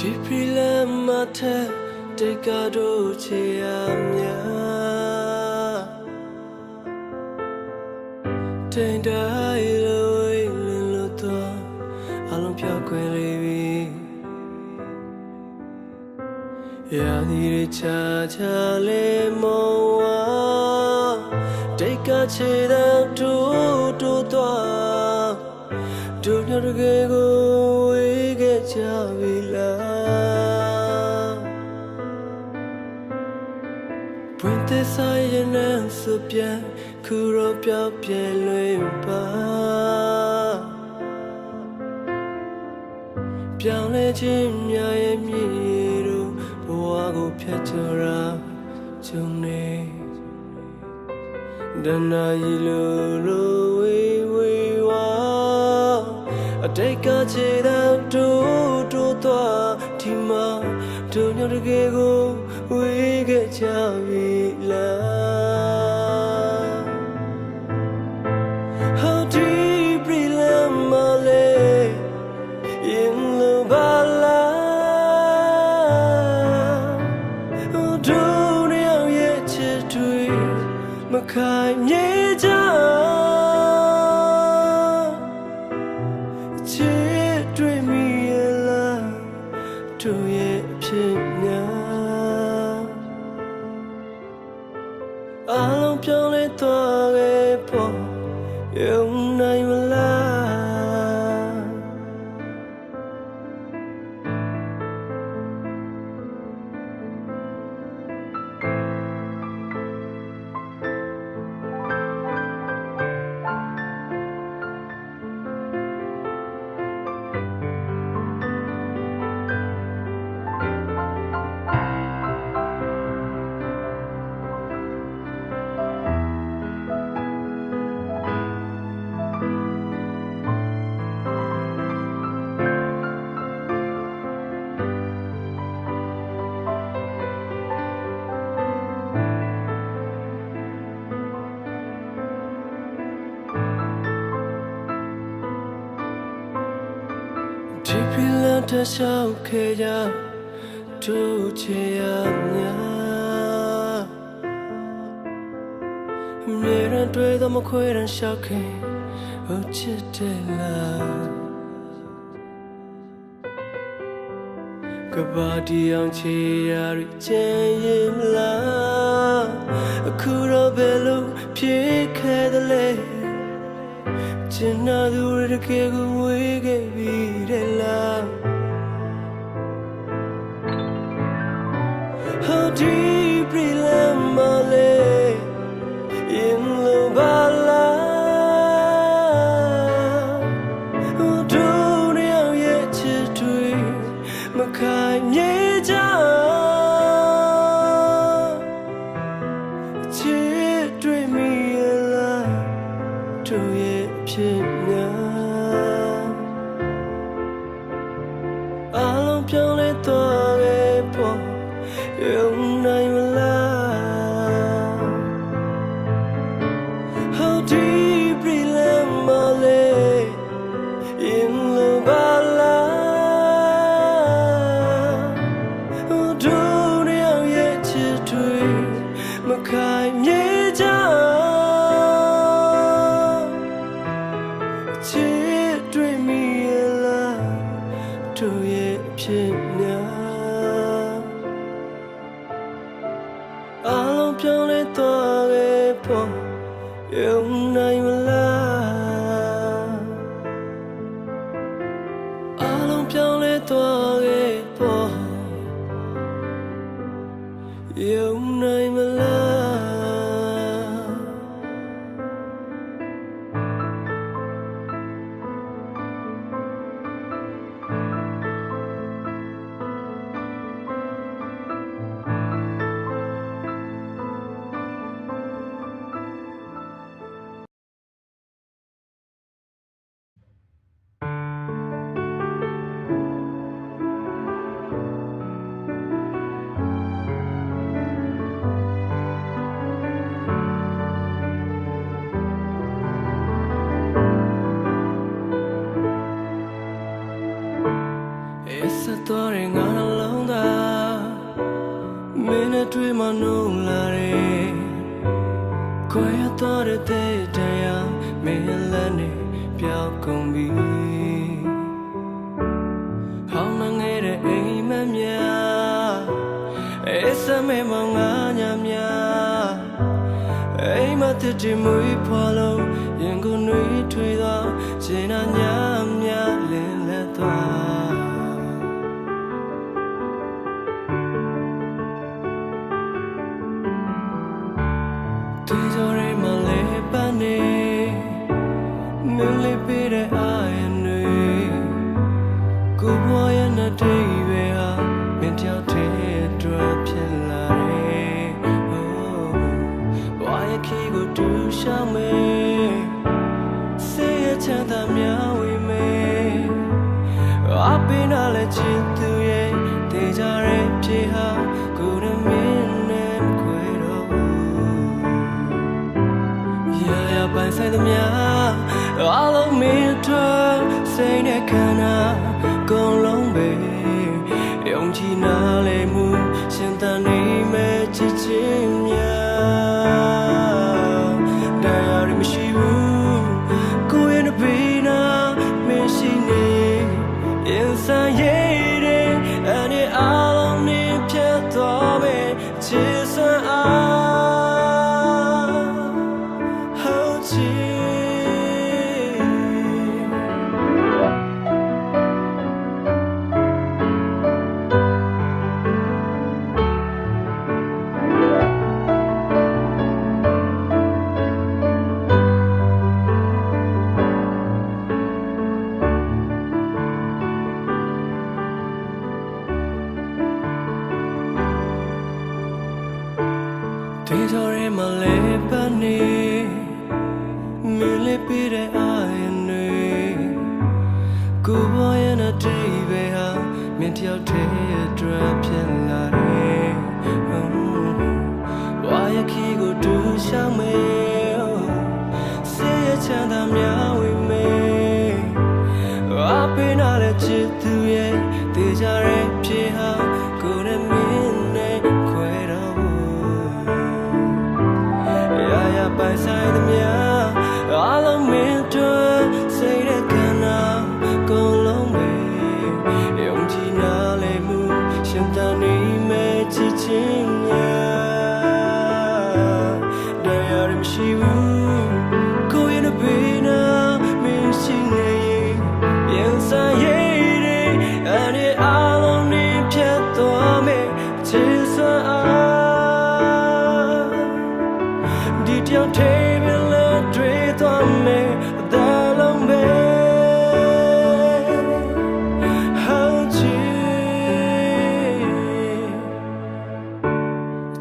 Chipila mata dekado chiamya Tenda ilo ilo to along pya kwelebi Ya dire cha cha le mowa Deka cheda to twa Dunya ge go we ge cha vila Puente sayana supya kuro pya pye lwe pa Pyang le chin mya ye mi ru bwa ko phat chora chung ne Dana yi lo we wa Adeka cheda to twa Tima dunya ge go we ge cha vila How deeply lamale in the bala Don't know yet to it Makai Nieja Chit dreamy la to ye pina Along purely to a po Yung name la Chipila ta shao ke ya tu che ya nya Mye ran twe do ma khwe ran shao ke o chit de la Ka ba di ang che ya ri chen yin la Aku ro be lo phit khe de le China du de ke gu we ge bi de la How deeply lamale in the bala Don't know yet to it Makai Nieja Chit dreamy la to ye pina Along purely to a po Yung name la How deeply lamale in the bala Don't know yet to it Makai Nieja Chit dreamy la to ye pina Along purely to a po Yung name la Along purely to a po Yung name la Esa torre ngana တွေမနှုံးလာတယ်ခွဲသွားတဲ့တရားမင်းလည်းနေပြောင်းကုန်ပြီဟောင်းငယ်တဲ့အိမ်မက်များအေးစမဲမောင်ငါညာများအိမ်မတဲ့ဒီမွေးဖွာလို့ရင်ကိုနှွေးထွေးသောရှင်နာညာများလင်းလက်သွားဒီကြော်ရဲမလေးပန်းနေမင်းလေးပေးတဲ့အာရုံတွေကိုဘွားရဲ့နဲ့တိတ်ပဲဟာမင်းတယောက်တည်းအတွက်ဖြစ်လာတယ်ဘွားရဲ့ခီးကိုတူရှောင်းမယ်စေရချမ်းသာများဝေမယ်အပင်နာလည်းချစ်သူရဲ့တေးကြရဲပြေဟာကိုရမင်းနဲ့ခွဲတော့ရာပိုင်ဆိုင်သမျှအလုံးမင်းတို့စိတ်နဲ့ခန္ဓာကုန်လုံးပဲယုံကြည်နာလေမှုရှင်သန်နေမဲ့ချစ်ချင်းများတရားရမရှိဘူးကိုယ့်ရဲ့ဘေးနာမရှိနေရင်ဆိုင်ရတဲ့အနေအလုံးနဲ့ဖြတ်သွားမယ်ချစ်စွမ်းအားဟုတ်ချစ်ဒီကြော်ရဲမလေးပန်းနေမင်းလေးပေးတဲ့အာရုံတွေကိုဘွားရဲ့နဲ့တိတ်ပဲဟာမင်းတယောက်တည်းအတွက်ဖြစ်လာတယ်ဘွားရဲ့ခီးကိုတူရှောင်းမယ်စေရချမ်းသာများဝေမယ်အပင်နာလည်းချစ်သူရဲ့တေးကြရဲပြေဟာကိုနဲ့မင်းနဲ့ခွဲတော့ပိုင်ဆိုင်သမျှအလုံးမင်းတို့စိတ်နဲ့ခန္ဓာကုန်လုံးပဲယုံကြည်နာလေမှုရှင်သန်နေမဲ့ချစ်ချင်းများတရားမရှိဘူးကိုယ့်ရဲ့ဘေးနာမရှိနေရင်ဆိုင်ရတဲ့အနေအလုံးနဲ့ဖြတ်သွားမယ်ချစ်စွမ်းအားဒီတယောက်တည်းပဲလက်တွေသွားမယ်အသက်လုံးပဲဟုတ်ချစ်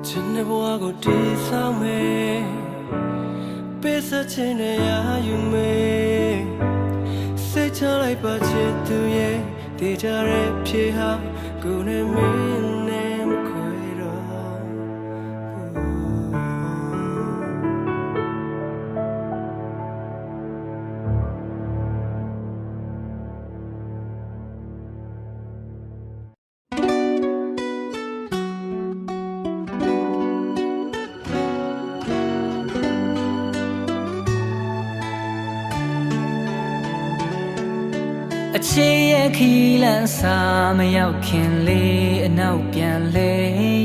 ချစ်နေဘဝကိုတည်ဆောင်မယ်ပေးစချင်တဲ့ရာယူမယ်စိတ်ချလိုက်ပါချစ်သူရဲ့တေးကြရဲဖြေဟာကိုယ်နဲ့မင်းနဲ့မခွဲတော့အချစ်ရဲ့ခီးလန်းစာမရောက်ခင်လေးအနောက်ပြန်လဲ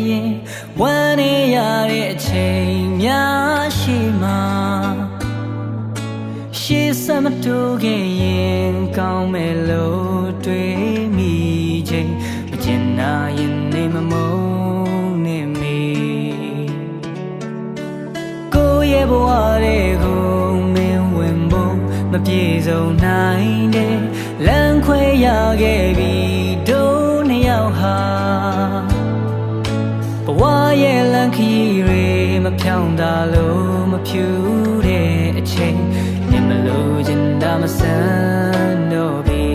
ရင်ဝမ်းနေရတဲ့အချိန်များရှိမှာရှေ့ဆက်မတိုးခဲ့ရင်ကောင်းမယ်လို့တွေးမိချိန်မကျင်နာရင်နေမမုန်းနေမိကိုယ့်ရဲ့ဘဝတွေကိုမင်းဝင်ဖို့မပြေဆုံးနိုင်တဲ့လမ်းခွဲရခဲ့ပြီတို့နှစ်ယောက်ဟာဘဝရဲ့လမ်းခီးတွေမဖြောင်းတာလို့မဖြူတဲ့အချိန်မြင်မလို့ချင်တာမဆန်းတော့ပြီ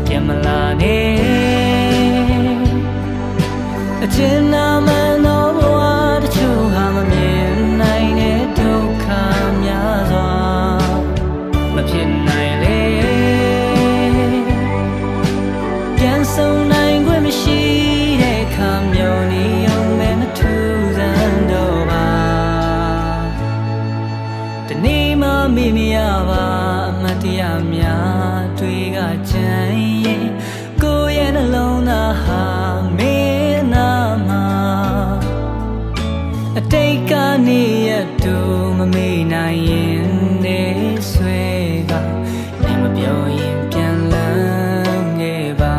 ပြန်မလာနဲ့အကျဉ်းနာမှန်တော့ဘဝတချို့ဟာမမြင်နိုင်တဲ့ဒုက္ခများစွာမဖြစ်နိုင်လေပြန်ဆုံနိုင်ခွင့်မရှိတဲ့ခါမျိုးနေအောင် ကြံရင်ကိုယ့်ရဲ့နှလုံးသားဟာမင်းနာမှာအတိတ်ကနေရတူမမေ့နိုင်ရင်နေဆွဲကမပြောရင်ပြန်လန်းခဲ့ပါ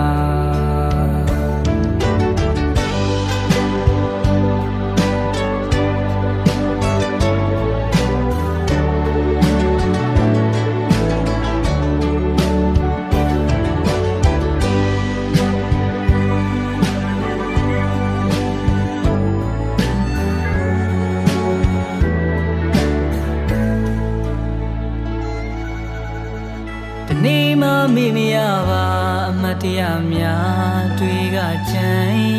နေမမေ့မရပါအမတ်တရားများတွေကကြံ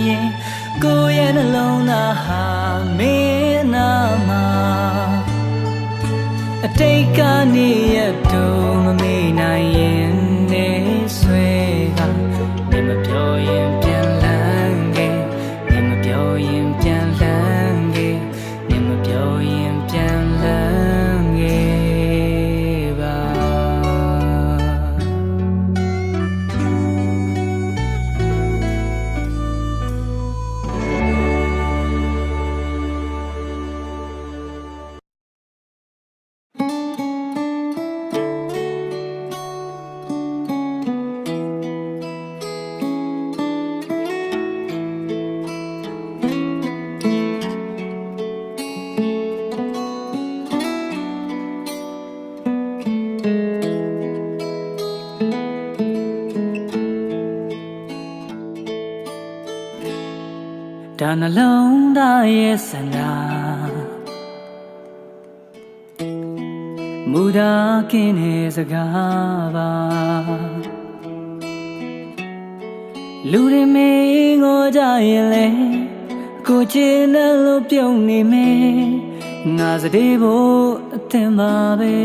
ရင်ကိုယ့်ရဲ့နှလုံးသားဟာမင်းနာမှာအတိတ်ကနေရတော့မမေ့နိုင်ရင်နေဆွဲကနေမပြောရင်ပြန်လန်းခဲ့နေမပြောရင်ပြန်လန်းခဲ့နေမပြောရင်ပြန်လန်းခဲ့ပါ ဒါနှလုံးသားရဲ့ဆန္ဒမူတာကင်းတဲ့စကားပါလူတွေမင်းကိုကြရင်လေကိုချင်တဲ့လို့ပြုံးနေမယ်ငါစတဲ့ဖို့အသင်ပါပဲ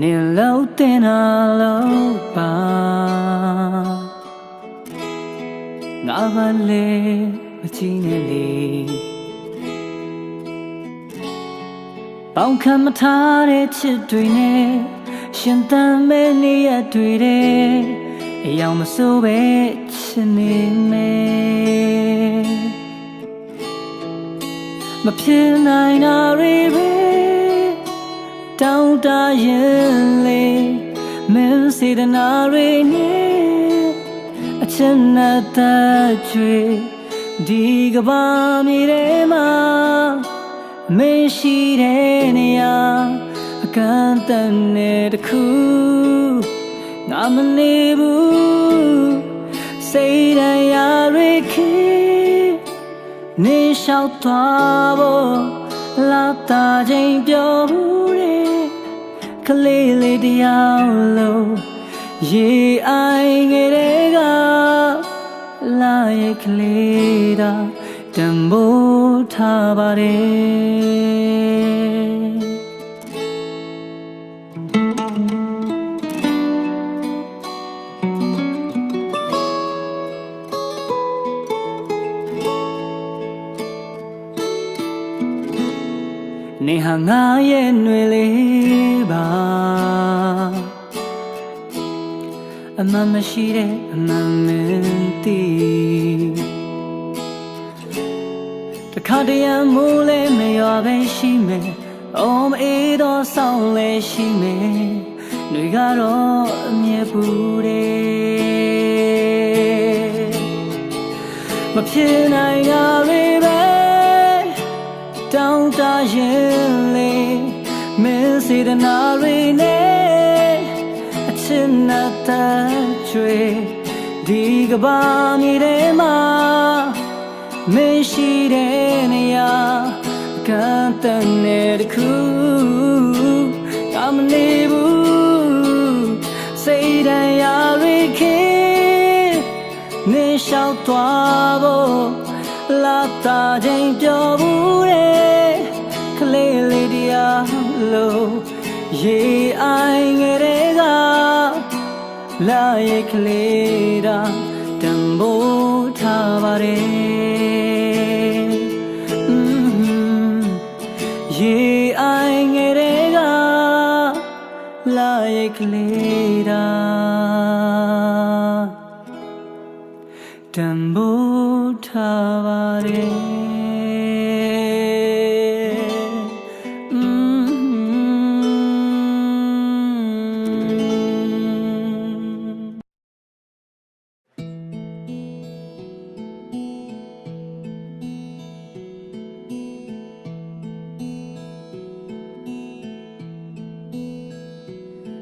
နေလို့တင်လာလို့ပါငါဘာလဲမချင်နဲ့လေပေါင်းခံမထားတဲ့ချစ်တွေနဲ့ရှင်သန်မဲ့နေရတွေ့တဲ့အယောင်မဆိုးပဲချင်နေမယ်မဖြစ်နိုင်တာတွေပဲတောင်းတရင်လေမင်းစေတနာတွေနဲ့အချစ်နဲ့တချွေဒီကဘာမြေထဲမှာမရှိတဲ့နေရာအကန့်အသတ်နဲ့တခုငါမနေဘူးစိတ်တရားတွေခေနေလျှောက်သွားဖို့လာတာချင်းပြောဘူးတဲ့ကလေးလေးတယောက်လုံးရေအိုင်ငယ်တဲ့ကလာရဲ့ကလေးတာတံမိုးထားပါတယ်နေဟာငါရဲ့ຫນွေလေးပါအမှန်မရှိတဲ့အမှန်မင်းသိတခါတည်းမိုးလေးမရွာပဲရှိမယ်အော်မအေးတော့ဆောင်းလေးရှိမယ်ຫນွေကတော့အမြဲပူတယ်မဖြစ်နိုင်တာတွေပဲတောင်းတရင်လေမင်းစေတနာတွေနဲ့အချစ်နဲ့တချွေဒီကဘာမြေထဲမှာမရှိတဲ့နေရာအကန့်အသတ်နဲ့တခုငါမနေဘူးစိတ်တရားတွေခေနေလျှောက်သွားဖို့လာတာချင်းပြောဘူးတဲ့ကလေးလေးတရားလို့ရေအိုင်ငယ်တဲ့ကလာရဲ့ကလေးတာတံမိုးထားပါတယ်ရေအိုင်ငယ်တဲ့က လာရိတ်ကလေးတာတန်ဖိုးထားပါတယ်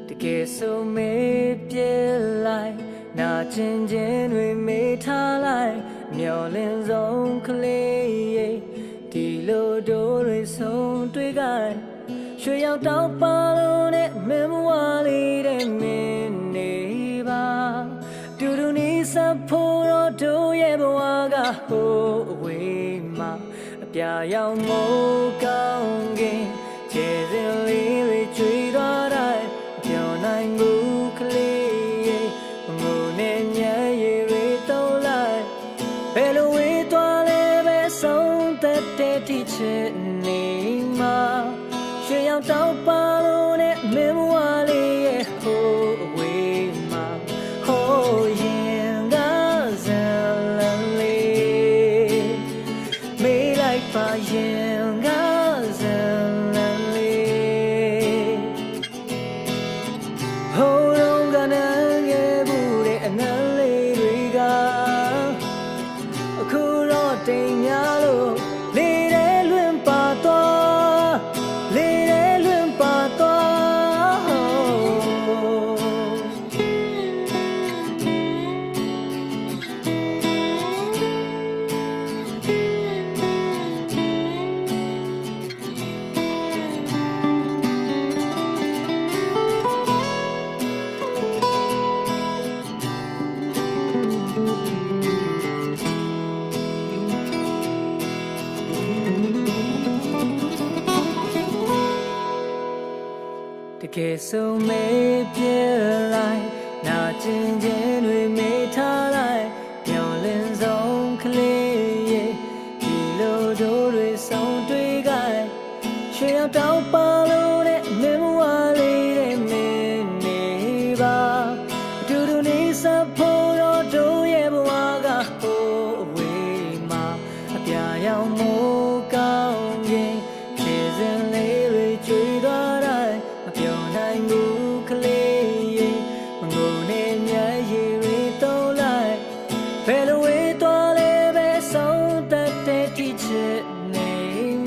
တကယ်ဆိုမေးပြလိုက်နာကျင်ခြင်းတွေမေးထားလိုက်မျောလင်းဆုံးကလေးရဲ့ဒီလိုတို့တွေဆုံးတွေ့ကြရွှေရောက်တော့ပါလို့နဲ့မင်းမဝလေးတဲ့မင်းနေပါတူတူနေစဖို့တော့တို့ရဲ့ဘဝကဟိုအဝေးမှာအပြာရောင်မိုးကောင်းကင်ခြေစင်လေးတွေကျွေးသွားတိုင်းပြောနိုင်မှုကလေးရဲ့ငိုနေညရေတွေတုံးလိုက်ဘယ်လိုဝေးသွားလဲပဲဆုံးသက်တဲ့တိချစ်နေမှာရွှေရောင်တောက်ပါလို့နဲ့မင်းမဝလေးရဲ့ဟိုအဝေးမှာဟိုရင်ကဇလန်လေးမေးလိုက်ပါရင်ကဇလန်လေးဟိုတော့ကနန်းရဲ့ဘူးတဲ့အနမ်းလေးတွေကအခုတော့တိမ်များလို့လေးတဲ့လွင်ပါသွားလေးတဲ့လွင်ပါတကယ်ဆုံးမေးပြလိုက်နာကျင်ခြင်းတွေမေးထားလိုက်မျောလင်းဆုံးကလေးရဲ့ဒီလိုတို့တွေဆုံးတွေ့ကြရွှေရောက်တော့ပါလို့နဲ့မင်းမဝလေးတဲ့မင်းနေပါအတူတူနေစဖို့တော့တို့ရဲ့ဘဝကဟိုအဝေးမှာအပြာရောင်မိုးကောင်းကင်ခြေစင်လေးတွေကျွေးသွားတိုင်းမပြောနိုင်ဘူးကလေးရဲ့မငိုနေမျက်ရည်တွေတုံးလိုက်ဘယ်လိုဝေးသွားလဲပဲဆုံးသက်တဲ့တိချစ်နေ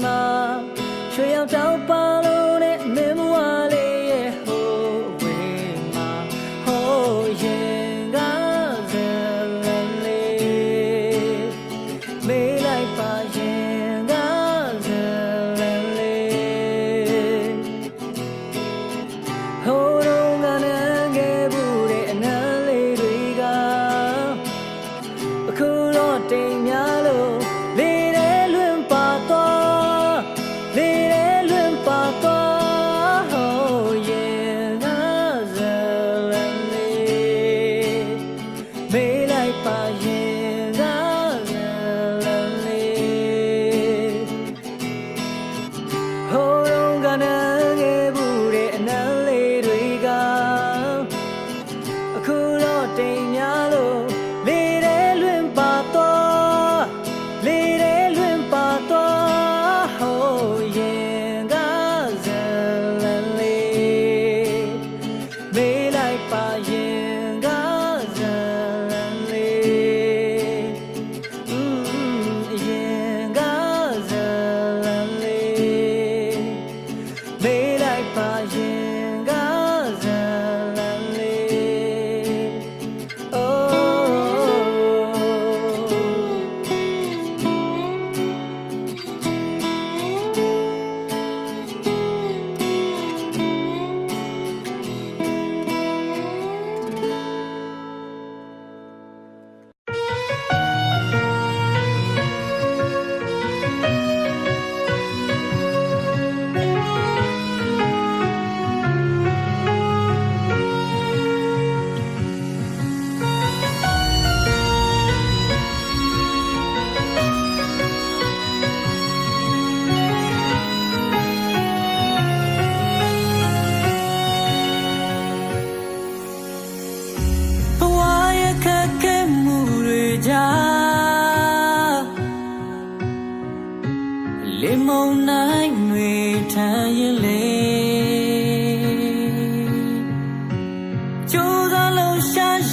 မှာရွှေရောက်တော့ပါလို့နဲ့မင်းမဝလေးရဲ့ဟိုအဝေးမှာဟိုရင်ကဇလန်လေးမေးလိုက်ပါရင်ကဇလန်လေးဟို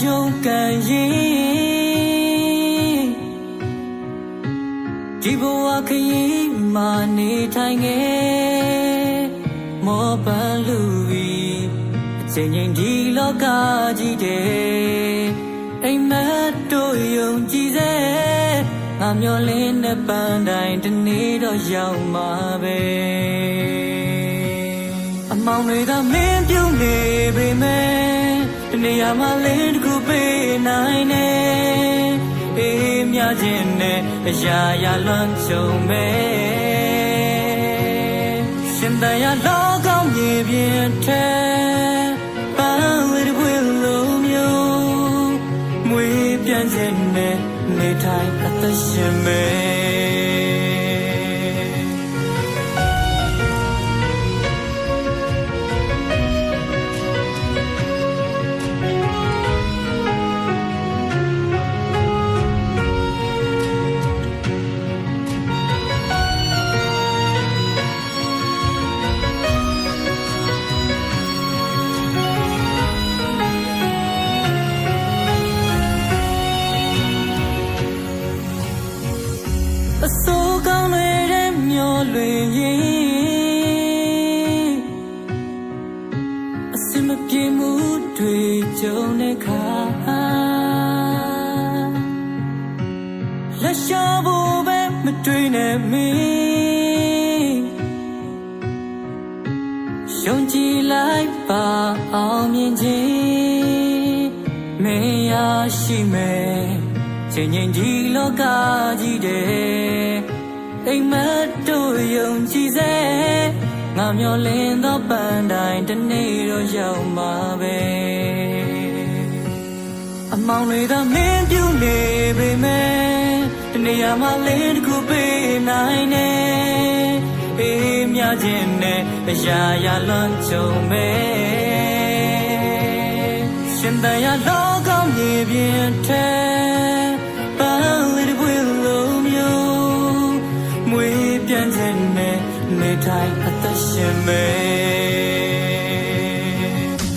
勇敢人，ဒီဘဝခရီးမှာနေထိုင်ခဲ့မောပန်းလူပြီးအချိန်ချင်းဒီလောကကြီးတဲ့အိမ်မက်တို့ယုံကြည်စေငါမျောလင်းတဲ့ပန်းတိုင်းတနေ့တော့ရောက်မှာပဲအမောင်တွေသာမင်းပြုံးနေပေမဲ့တနေရာမှာလင်းတစ်ခုပေးနိုင်နေအေးမြခြင်းနဲ့အရာရာလွန်ကြုံမဲ့ရှင်တန်ရလောကောင်းမြေပြင်ထဲပန်းဝေးပွေလုံးမျိုးမွေးပြန်ခြင်းနဲ့နေထိုင်အသက်ရှင်မဲ့အစိုးကောင်းတဲ့မျောလွင်ရင်အစမပြေမှုတွေကြုံတဲ့ခါလက်ရှာဖို့ပဲမတွေ့နဲ့မင်းယုံကြည်လိုက်ပါအောင်မြင်ခြင်းမင်းရရှိမယ်ချိန်ချင်းဒီလောကကြီးတဲ့အိမ်မက်တို့ယုံကြည်စေငါမျောလင်းသောပန်းတိုင်းတနေ့တော့ရောက်မှာပဲအမောင်တွေသာမင်းပြုံးနေပေမဲ့တနေရာမှာလင်းတစ်ခုပေးနိုင်နေအေးမြခြင်းနဲ့အရာရာလွန်ကြုံမဲ့ရှင်တန်ရလောကောင်းမြေပြင်ထဲနေထိုင်အသက်ရှင်မဲ့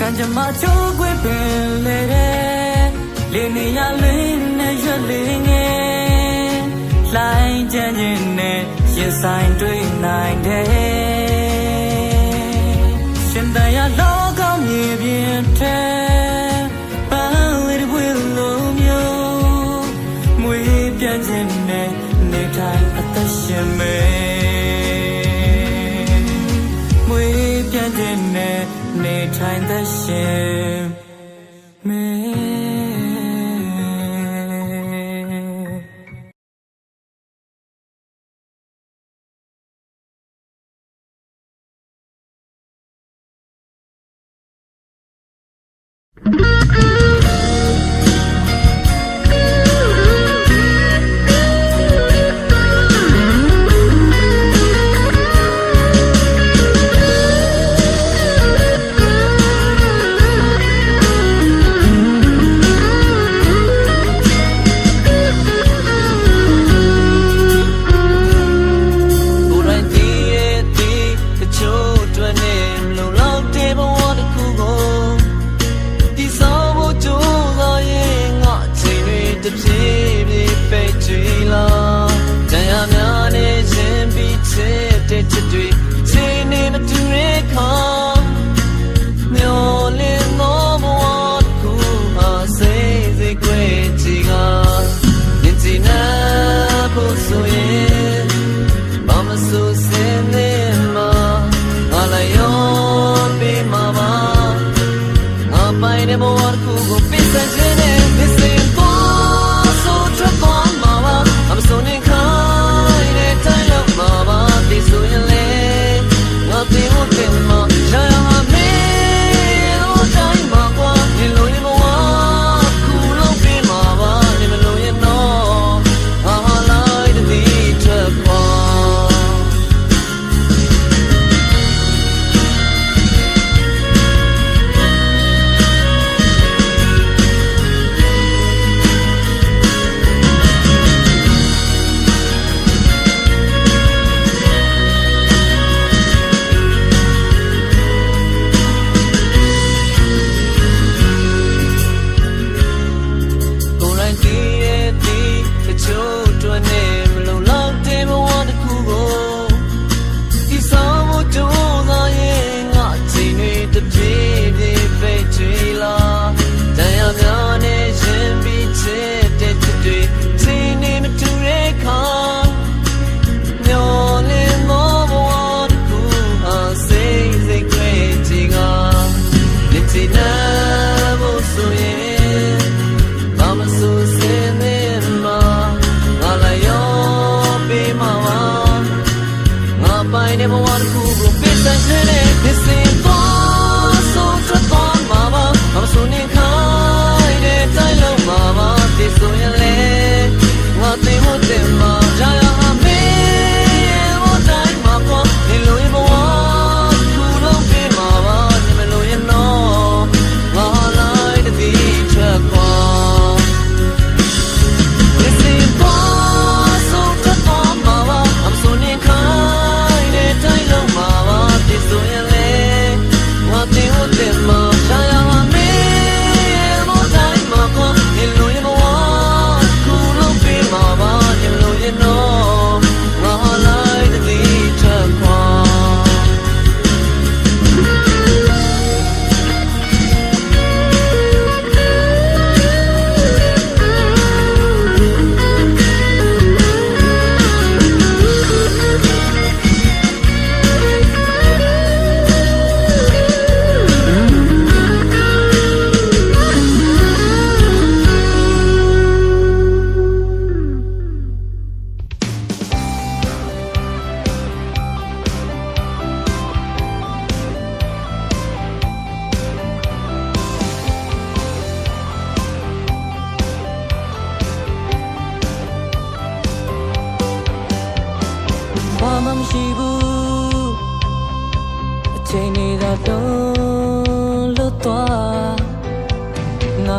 ကံကြမ္မာချိုးခွေပင်လေတဲ့လေနေရလင်းနဲ့ရွက်လေးငယ်လှိုင်းကြမ်းခြင်းနဲ့ရင်ဆိုင်တွေ့နိုင်တယ်ရှင်တန်ရလောကောင်းမြေပြင်ထဲပန်းဝေးပွေလုံးမျိုးမွေးပြန်ခြင်းနဲ့နေထိုင်အသက်ရှင်မဲ့နေထိုင်သက်ရှင်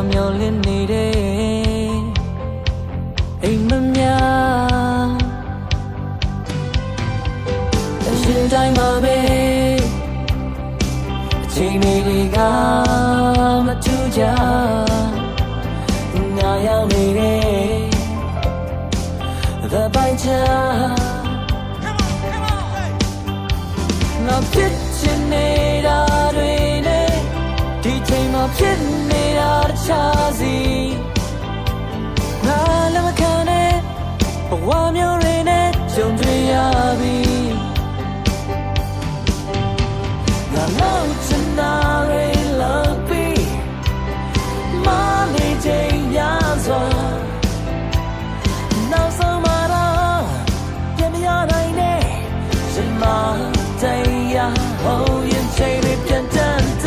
မျောလင်းနေတဲ့အိမ်မများအရှင်တိုင်းမှာပဲအချိန်တွေကမထူးကြငါရောက်နေတဲ့The by Now pitching it out in it teaching my pitching it out chazi Now let me can it warm your in it don't be Now love tonight love be Money day yazo Now so Oh, you say we can dance.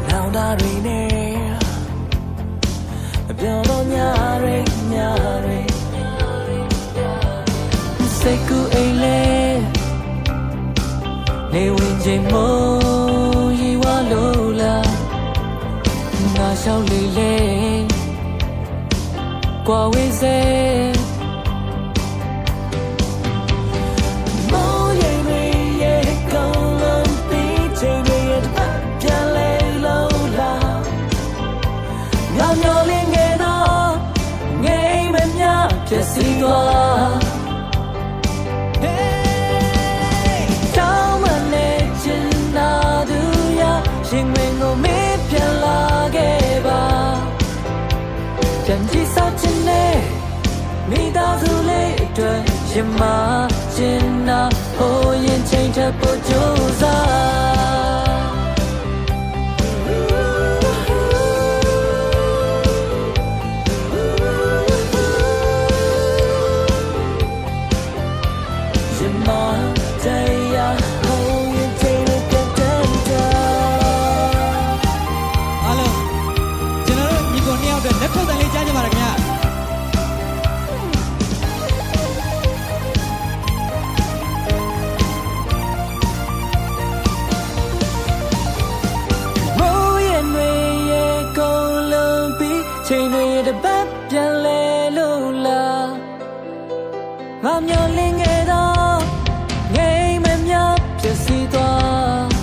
Now that we needပြောတော့ညာရီစိတ်ကူအိမ်လဲနေဝင်ချိန်မို့ရီဝါလို့လားငါရှောက်လေးလဲကွာဝေးစေမိုးရိမ်ရဲ့ကောင်းလုံးပြီးချိန်ရဲ့ပြန်လဲလို့လားငါမျောလင်းဖြစ်စီသွားတောင်းမနဲ့ချင်နာသူရရှင်ဝင်ကိုမေးပြန်လာခဲ့ပါပြန်ကြည့်စောချင်တဲ့မိသားစုလေးအတွက်ရှင်မချင်နာဟိုရင်ချိန်ထပ်ဖို့ကြိုးစားလက်ခုပ်တန်လေးကြားကြပါရခင်ဗျာမိုးရင်တွေရဲ့ကုန်လုံးပြီးချိန်တွေတစ်ပတ်ပြန်လဲလို့လားငါမျောလင်းခဲ့တော့ငိမ်မမြဖြစ်စီသွား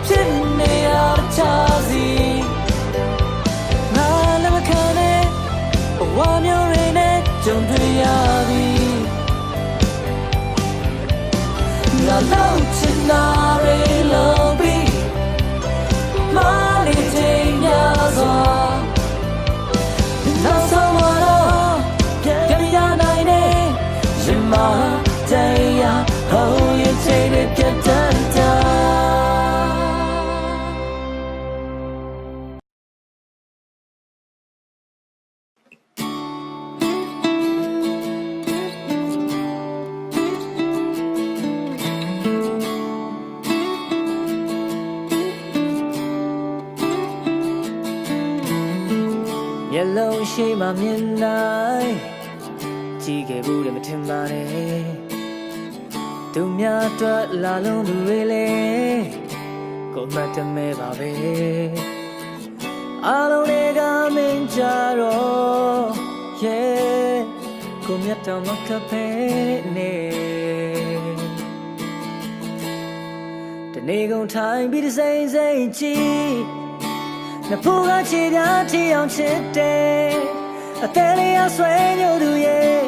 ဖြစ်နေရချာစီငါလည်းမခံနဲ့ဘဝမျိုးရင်းနဲ့ကြုံတွေ့ရပြီငါလောက်ချင်တာတွေလုံးပြီးမလေးချိန်ရစွာနောက်ဆုံးတော့ပြန်ရနိုင်နေရင်မတရားဟိုရင်ချိန်တွေပြန်တန်းတာမျက်လုံးရှိမှမြင်နိုင်ကြည့်ခဲ့ဘူးတယ်မထင်ပါနဲ့သူများအတွက်လာလုံးသူတွေလေကိုယ်မှတ်တမဲပါပဲအားလုံးတွေကမင်းကြတော့ရဲ့ကိုမြတ်တော်မကဖဲနေတနေ့ကုန်ထိုင်ပြီးစိမ့်စိမ့်ကြည့်နဖူးကချီပြားထီအောင်ချစ်တယ်အသေးလေးအဆွဲညို့သူရဲ့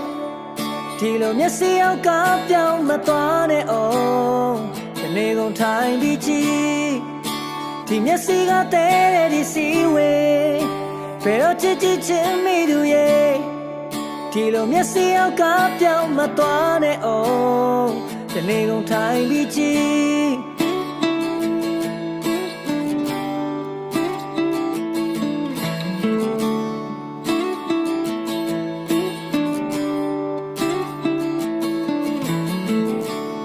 ဒီလိုမျက်စိအောင်ကပြောင်းမသွားနဲ့အောင်ဒီနေ့ကုန်ထိုင်ပြီးကြည့်တ ဒီမျက်စိကတဲတဲ့ဒီစီဝေးဘယ်တော့ချစ်ချင်းမိသူရဲ့ဒီလိုမျက်စိအောက်ကပြောင်းမသွားနဲ့အောင်ဒီနေ့ကုန်ထိုင်ပြီးကြည့်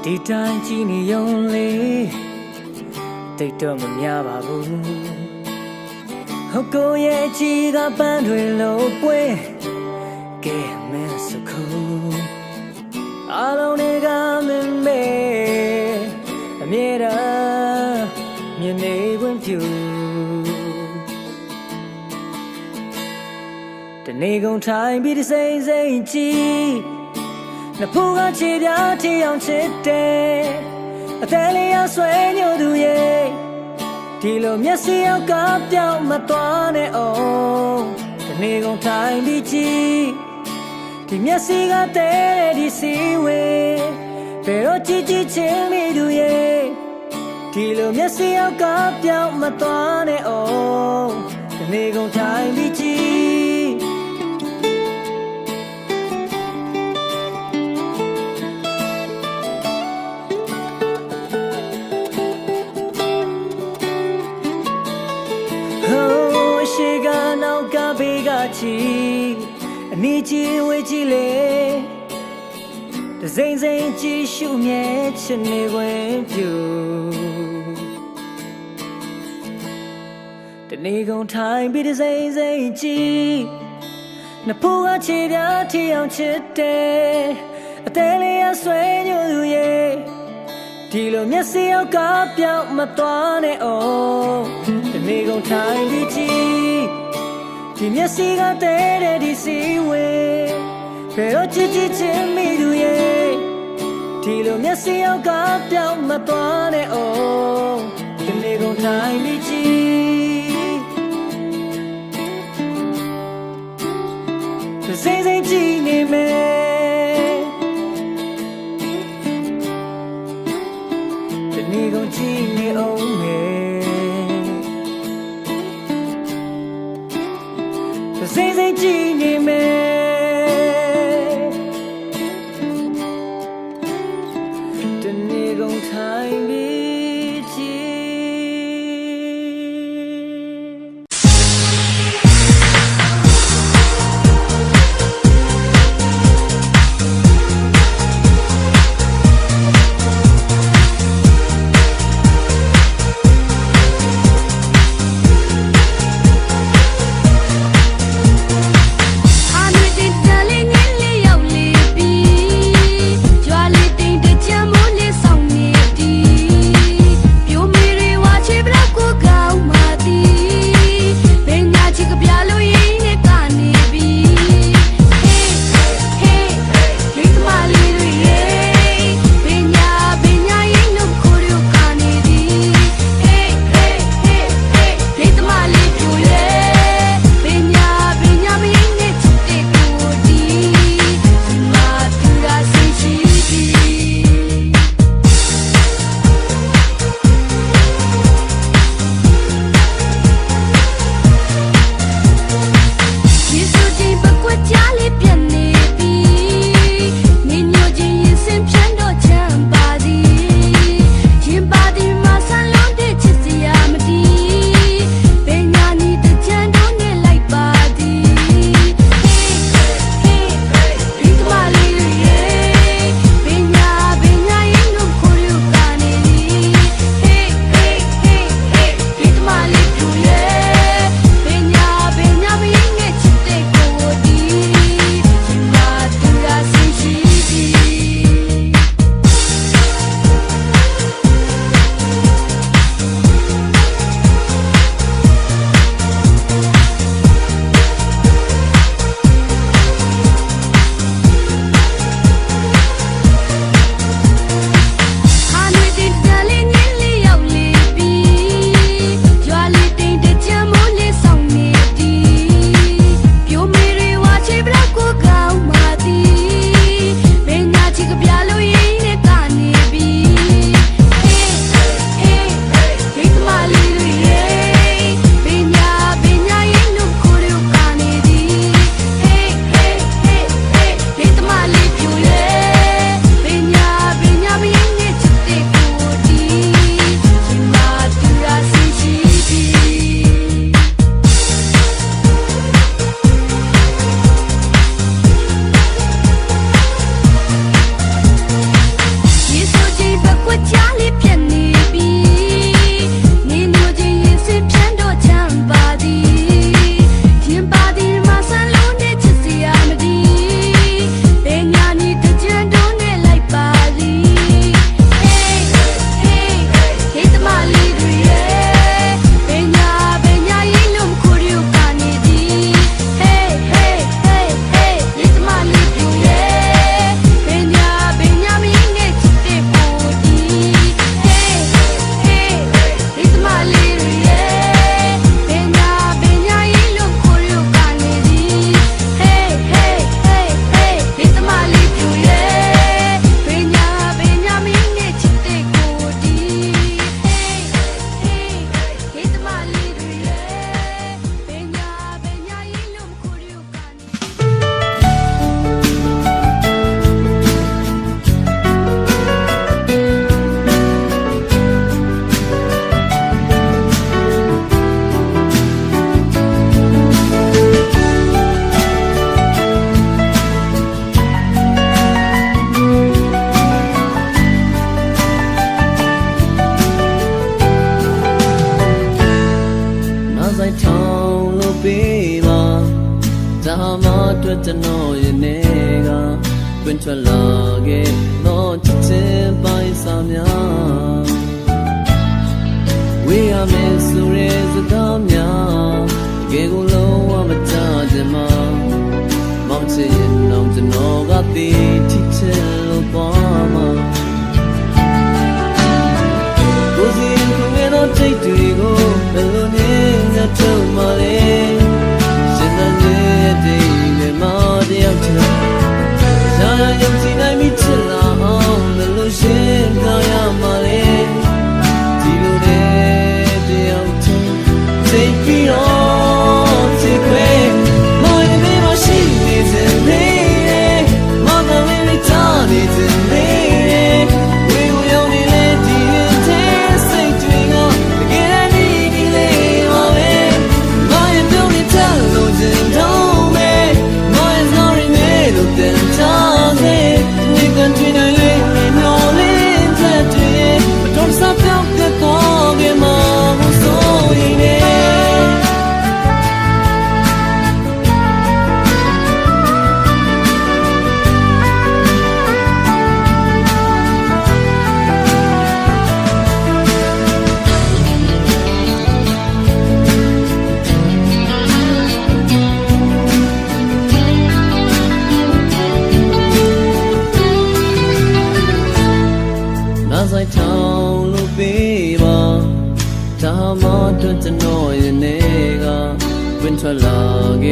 ဒီတိုင်းကြည့်နေရုံလေးတိတ်တော့မများပါဘူးဟုတ်ကိုရဲ့ချီကပန်းတွေလို့ပွဲကဲမင်းစခုအလုံးတွေကမင်းမေအမြဲတမ်းမြင်နေခွင့်ပြုတနေ့ကုန်ထိုင်ပြီးဒီစိမ့်စိမ့်ကြည့်နှစ်ဖူးကခြေပြားထီအောင်ချစ်တယ်အသေးလေးရဆွဲညို့သူရဲ့ဒီလိုမျက်စိအောက်ကပြောင်းမသွားနဲ့အောင်ဒီနေ့ကုန်ထိုင်ပြီးကြည့်ဒီမျက်စိကတဲတဲ့ဒီစီဝေးဘယ်တော့ကြည့်ချင်းမိသူရဲ့ဒီလိုမျက်စိအောက်ကပြောင်းမသွားနဲ့အောင်ဒီနေ့ကုန်ထိုင်ပြီးကြည့်ရှိကနောက်ကဘေးကချီအနီးချီဝေးချီလေတစိမ့်စိမ့်ကြည့်ရှုမြဲချင်နေခွင့်ပြုတနေ့ကုန်ထိုင်ပြီးတစိမ့်စိမ့်ကြည့်နှစ်ဖူးကခြေပြားထီအောင်ချစ်တယ်အသေးလေးရဆွဲညို့သူရဲ့ဒီလိုမျက်စိအောက်ကပြောင်းမသွားနဲ့အောင်ဒီနေ့ကုန်ထိုင်ပြီးကြည့်ဒီမျက်စိကတဲတဲ့ဒီစီဝေးဘယ်တော့ချစ်ချင်းမိသူရဲ့ဒီလိုမျက်စိအောက်ကပြောင်းမသွားနဲ့အောင်ဒီနေ့ကုန်ထိုင်ပြီးကြည့်စိမ့်စိမ့်ကြည့်နေမယ်ဒီနေ့ကုန်ကြည့်နေအောင်စိမ့်စိမ့်ကြည့်နေမယ်တနေ့ကုန်ထိုင်ပြီးကြည့်在头路比嘛，咱们对着诺言那个，奔出了个诺之前白啥面，为俺们苏人是高面，给个路我们扎着嘛，忙起弄着诺个地提前路过嘛。ကိုစီကိုငယ်တော့တိတ်တွေကိုဘယ်လိုနည်းနဲ့ထုတ်မှလဲရှင်သန်ရဲ့တိတ်တွေမတယောက်ချင်ရှားရုံချင်နိုင်မိချစ်လာအောင်ဘယ်လိုရှင်းပြရမှလဲဒီလိုနဲ့တယောက်ချင်စိတ်ပြီးတော့စိတ်ခွဲမောင်ရဲ့ဘေးမရှိနေစင်နေမောင်ကလေးထားနေစင်နေဝေဝေုံနေလေဒီ在头路比吧，他妈对着诺言那个，奔出了个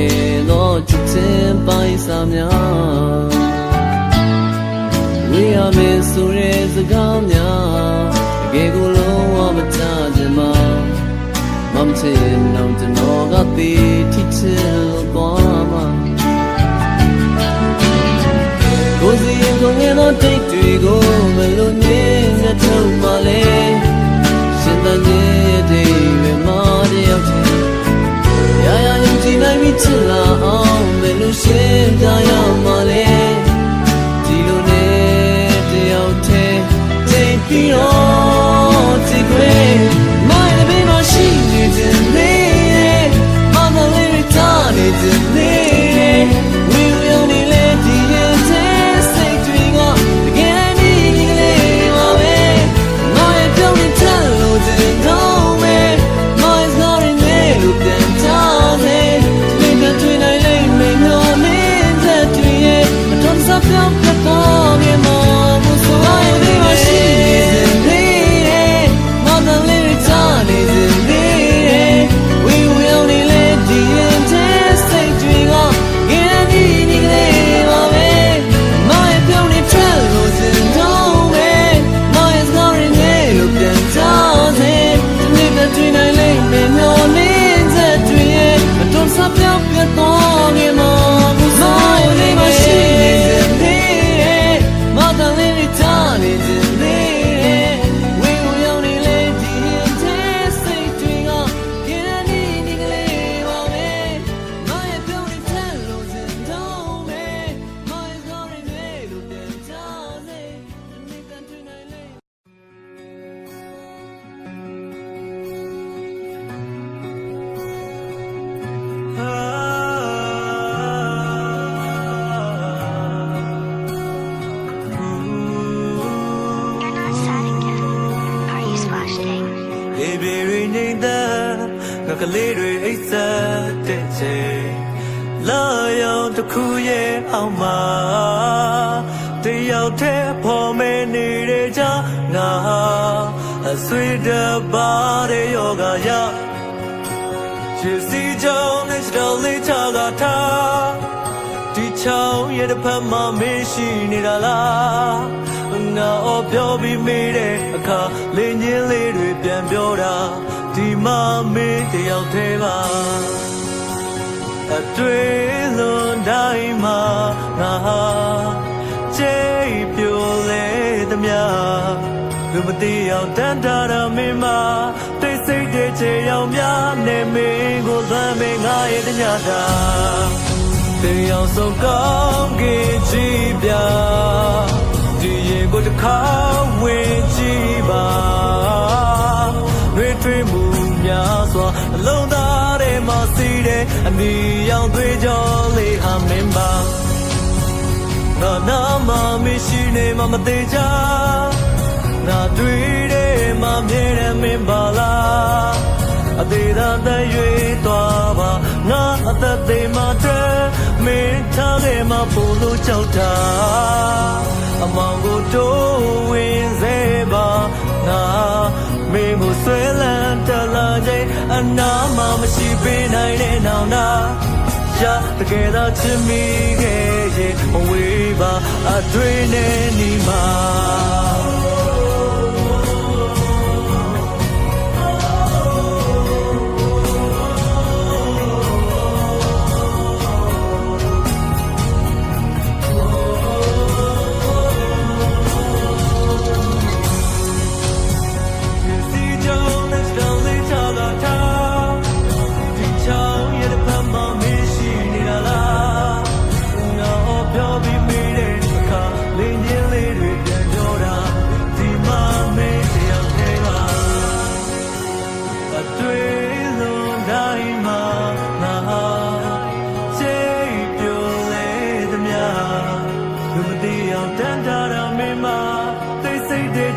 诺之前白啥面，为俺们苏人是高面，给个路我们扎着嘛，忙起弄着诺个地提前路过嘛。ကိုစီရင်ကိုငယ်တော့တိတ်တွေကိုဘယ်လိုနည်းနဲ့ထုတ်မှလဲရှင်သန်ရဲ့တိတ်ပဲမတယောက်ချင်ရာရာယုံကြည်နိုင်မိချစ်လာအောင်ဘယ်လိုရှင်းပြရမှလဲဒီလိုနဲ့တယောက်တည်းတိတ်ပြီးတော့တိတ်ခွဲမိုင်းတဲ့ဘေးမှာရှိနေခြင်းလေးမမလေးထားနေခြင်းလေးဝီဝီုံနေလေဒီရဲ့ပြောင်းပြတ်သွားမြေမောမဆိုးရည်မရှိနေစေမတန်လေးချနေစေဝီဝီုံနေလေဒီရင်တဲ့စိတ်တွေကငယ်နေနေကလေးပါပဲမိုင်းပြောင်းနေထလို့စင်တော့ပဲမိုင်းစကားရင်းနေလို့ပြန်ချစေဒီနေ့ကတွေ့နိုင်လိမ့်မယ်မျောနေတဲ့တွေ့ရဲ့အတော်စပြောင်းပြတ်သွားမြေမောမဆိုးရည်မရှိကလေးတွေအိတ်ဆက်တဲ့ချိန်လာရောက်တစ်ခုရဲ့အောင်မှာတယောက်တည်းပေါ်မဲနေတဲ့ကြငါအဆွေတပါတဲ့ယောဂရချစ်စီကြောင့်နဲ့တော်လေးချတာထားဒီချောင်းရဲ့တစ်ဖက်မှာမင်းရှိနေတာလားငါအော်ပြောပြီးမိတဲ့အခါလင်းချင်းလေးတွေပြန်ပြောတာဒီမှာမင်းတယောက်တည်းပါအတွေ့လွန်တိုင်းမှာငါဟာကြိတ်ပြိုလေသမျှလူမသိအောင်တန်တာရမင်းမှာတိတ်ဆိတ်တဲ့ချေရောက်များနဲ့မင်းကိုသွမ်းမင်းငါရဲ့တညတာတရားဆုံးကောင်းကင်ကြည့်ပြဒီရင်ကိုတစ်ခါဝင်ကြည့်ပါတွေးထွေးမှုများစွာအလုံးသားတဲ့ စီးတဲ့အနီရောင်သွေးကြောလေးဟာမင်းပါနာမမရှိနေမှမသေးချာနာတွေ့တယ်မှမြဲတယ်မင်းပါလားအသေးသာတည်းရွေးသွားပါငါအသက်သေးမှတဲ့မင်းထားခဲ့မှပို့လို့ကြောက်တာအမောင်ကိုတိုးဝင်စေပါငါမင်းကိုဆွဲလန်းတလာခြင်းအနာမမရှိပေးနိုင်တဲ့နောင်နာရှာတကယ်တော့ချစ်မိခဲ့ရင်ဝေးပါအတွေ့နဲ့နီမှာ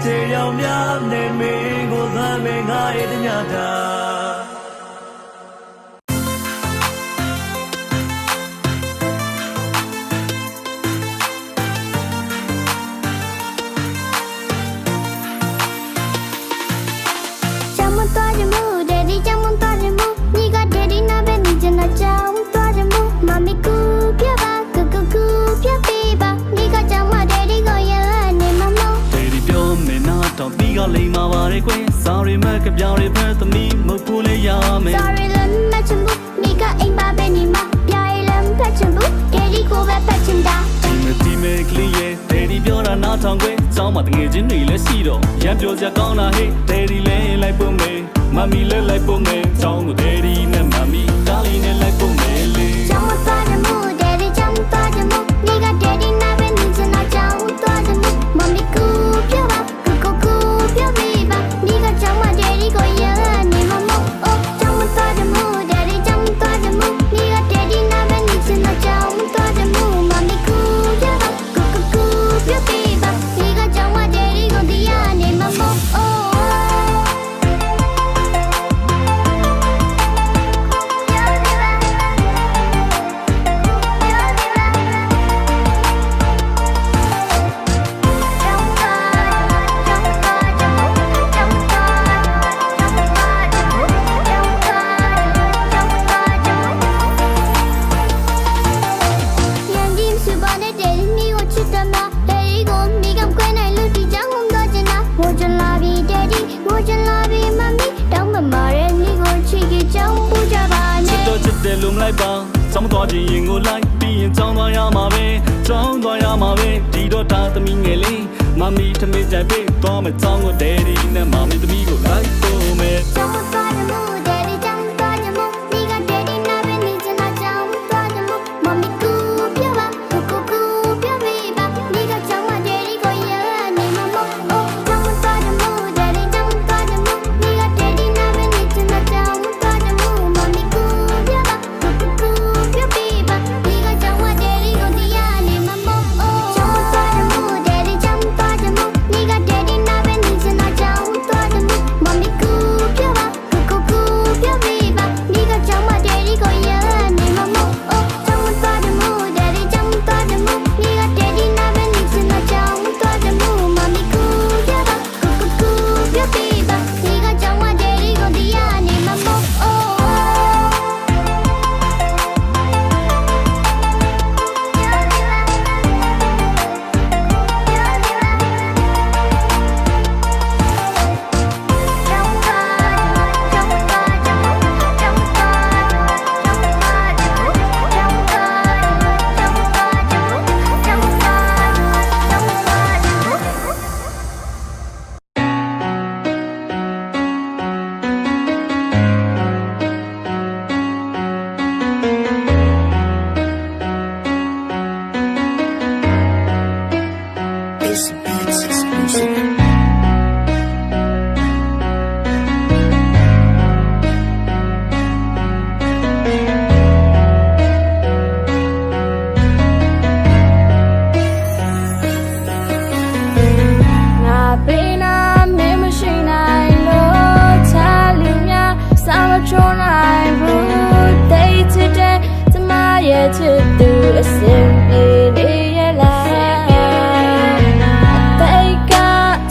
ချေရောင်များနေမင်းကိုသမ်းမငါရဲ့တညတာလိမ္မာပါရဲ့ကွယ် Sorry မကပြောင်းရဖက်သမီးမဖို့လေရမယ် Sorry လမ်းမချင်ဘူးမိကအိမ်ပါပဲနေမှာပြားရလမ်းဖက်ချင်ဘူး Daddy ကိုပဲဖက်ချင်တာဒီမဲကလေးရဲ့ Daddy ပြောတာနားထောင်ကွယ်ကျောင်းမှာတငယ်ချင်းတွေလည်းရှိတော့ရမ်းပြောစရာကောင်းတာဟဲ့ Daddy လည်းလိုက်ဖို့မယ်မမီလည်းလိုက်ဖို့မယ်ကျောင်းကို Daddy နဲ့မမီတားလီနဲ့လိုက်ဖို့မယ်လေကျောင်းမသွားချင်ဘူး Daddy ကျောင်းမသွားချင်ဘူးမိက Daddy နဲ့ပဲနေချင်တာကျောင်းသွားချင်ဘူးမမီကူပြောပါပြောပေးပါမိကကျောင်းမ Daddy ကိုရနေမှာမဟုတ်ကျောင်းမသွားချင်ဘူး Daddy ကျောင်းမသွားချင်ဘူးမိက Daddy နဲ့ပဲနေချင်တာကျောင်းသွားချင်ဘူးမမီကူပြောပါပြောပေးပါမိကကျောင်းမ Daddy ကိုဒီရနေမှာမဟုတ်လုံးလိုက်ပါကျောင်းသွားခြင်းရင်ကိုလိုက်ပြီးရင်ကျောင်းသွားရမှာပဲကျောင်းသွားရမှာပဲဒီတော့ဒါသမီးငယ်လေးမမီထမင်းကြိုက်ပေးသွားမယ်ကျောင်းကို Daddy နဲ့မမီသမီးကိုလိုက်ဖို့မယ်ကျောင်းသွားချင်ဘူး Daddy ကျောင်းသွားချင်ဘူးမိက Daddy နဲ့ပဲနေချင်တာကျောင်းသွားချင်ဘူးမမီကူပြောပါပြောပေးပါမိကကျောင်းမ Daddy ကိုရနေမှာမဟုတ်ကျောင်းသွားချင်ဘူး Daddy ကျောင်းသွားချင်ဘူးမိက Daddy နဲ့ပဲနေချင်တာကျောင်းသွားချင်ဘူးမမီကူပြောပါပြောပေးပါမိကကျောင်းမ Daddy ကိုဒီရနေမှာမဟုတ်ကျောင်းသွားချင်ဘူး Daddy ကျောင်းသွားချင်ဘူးမိက Daddy နဲ့ပဲနေချင်တာကျောင်းသွားချင်ဘူးမမီကူပြောပါ နိုင်ဘူးတိတ်ချစ်တဲ့ကျမရဲ့ချစ်သူအစင်ပြေနေရလားတိတ်က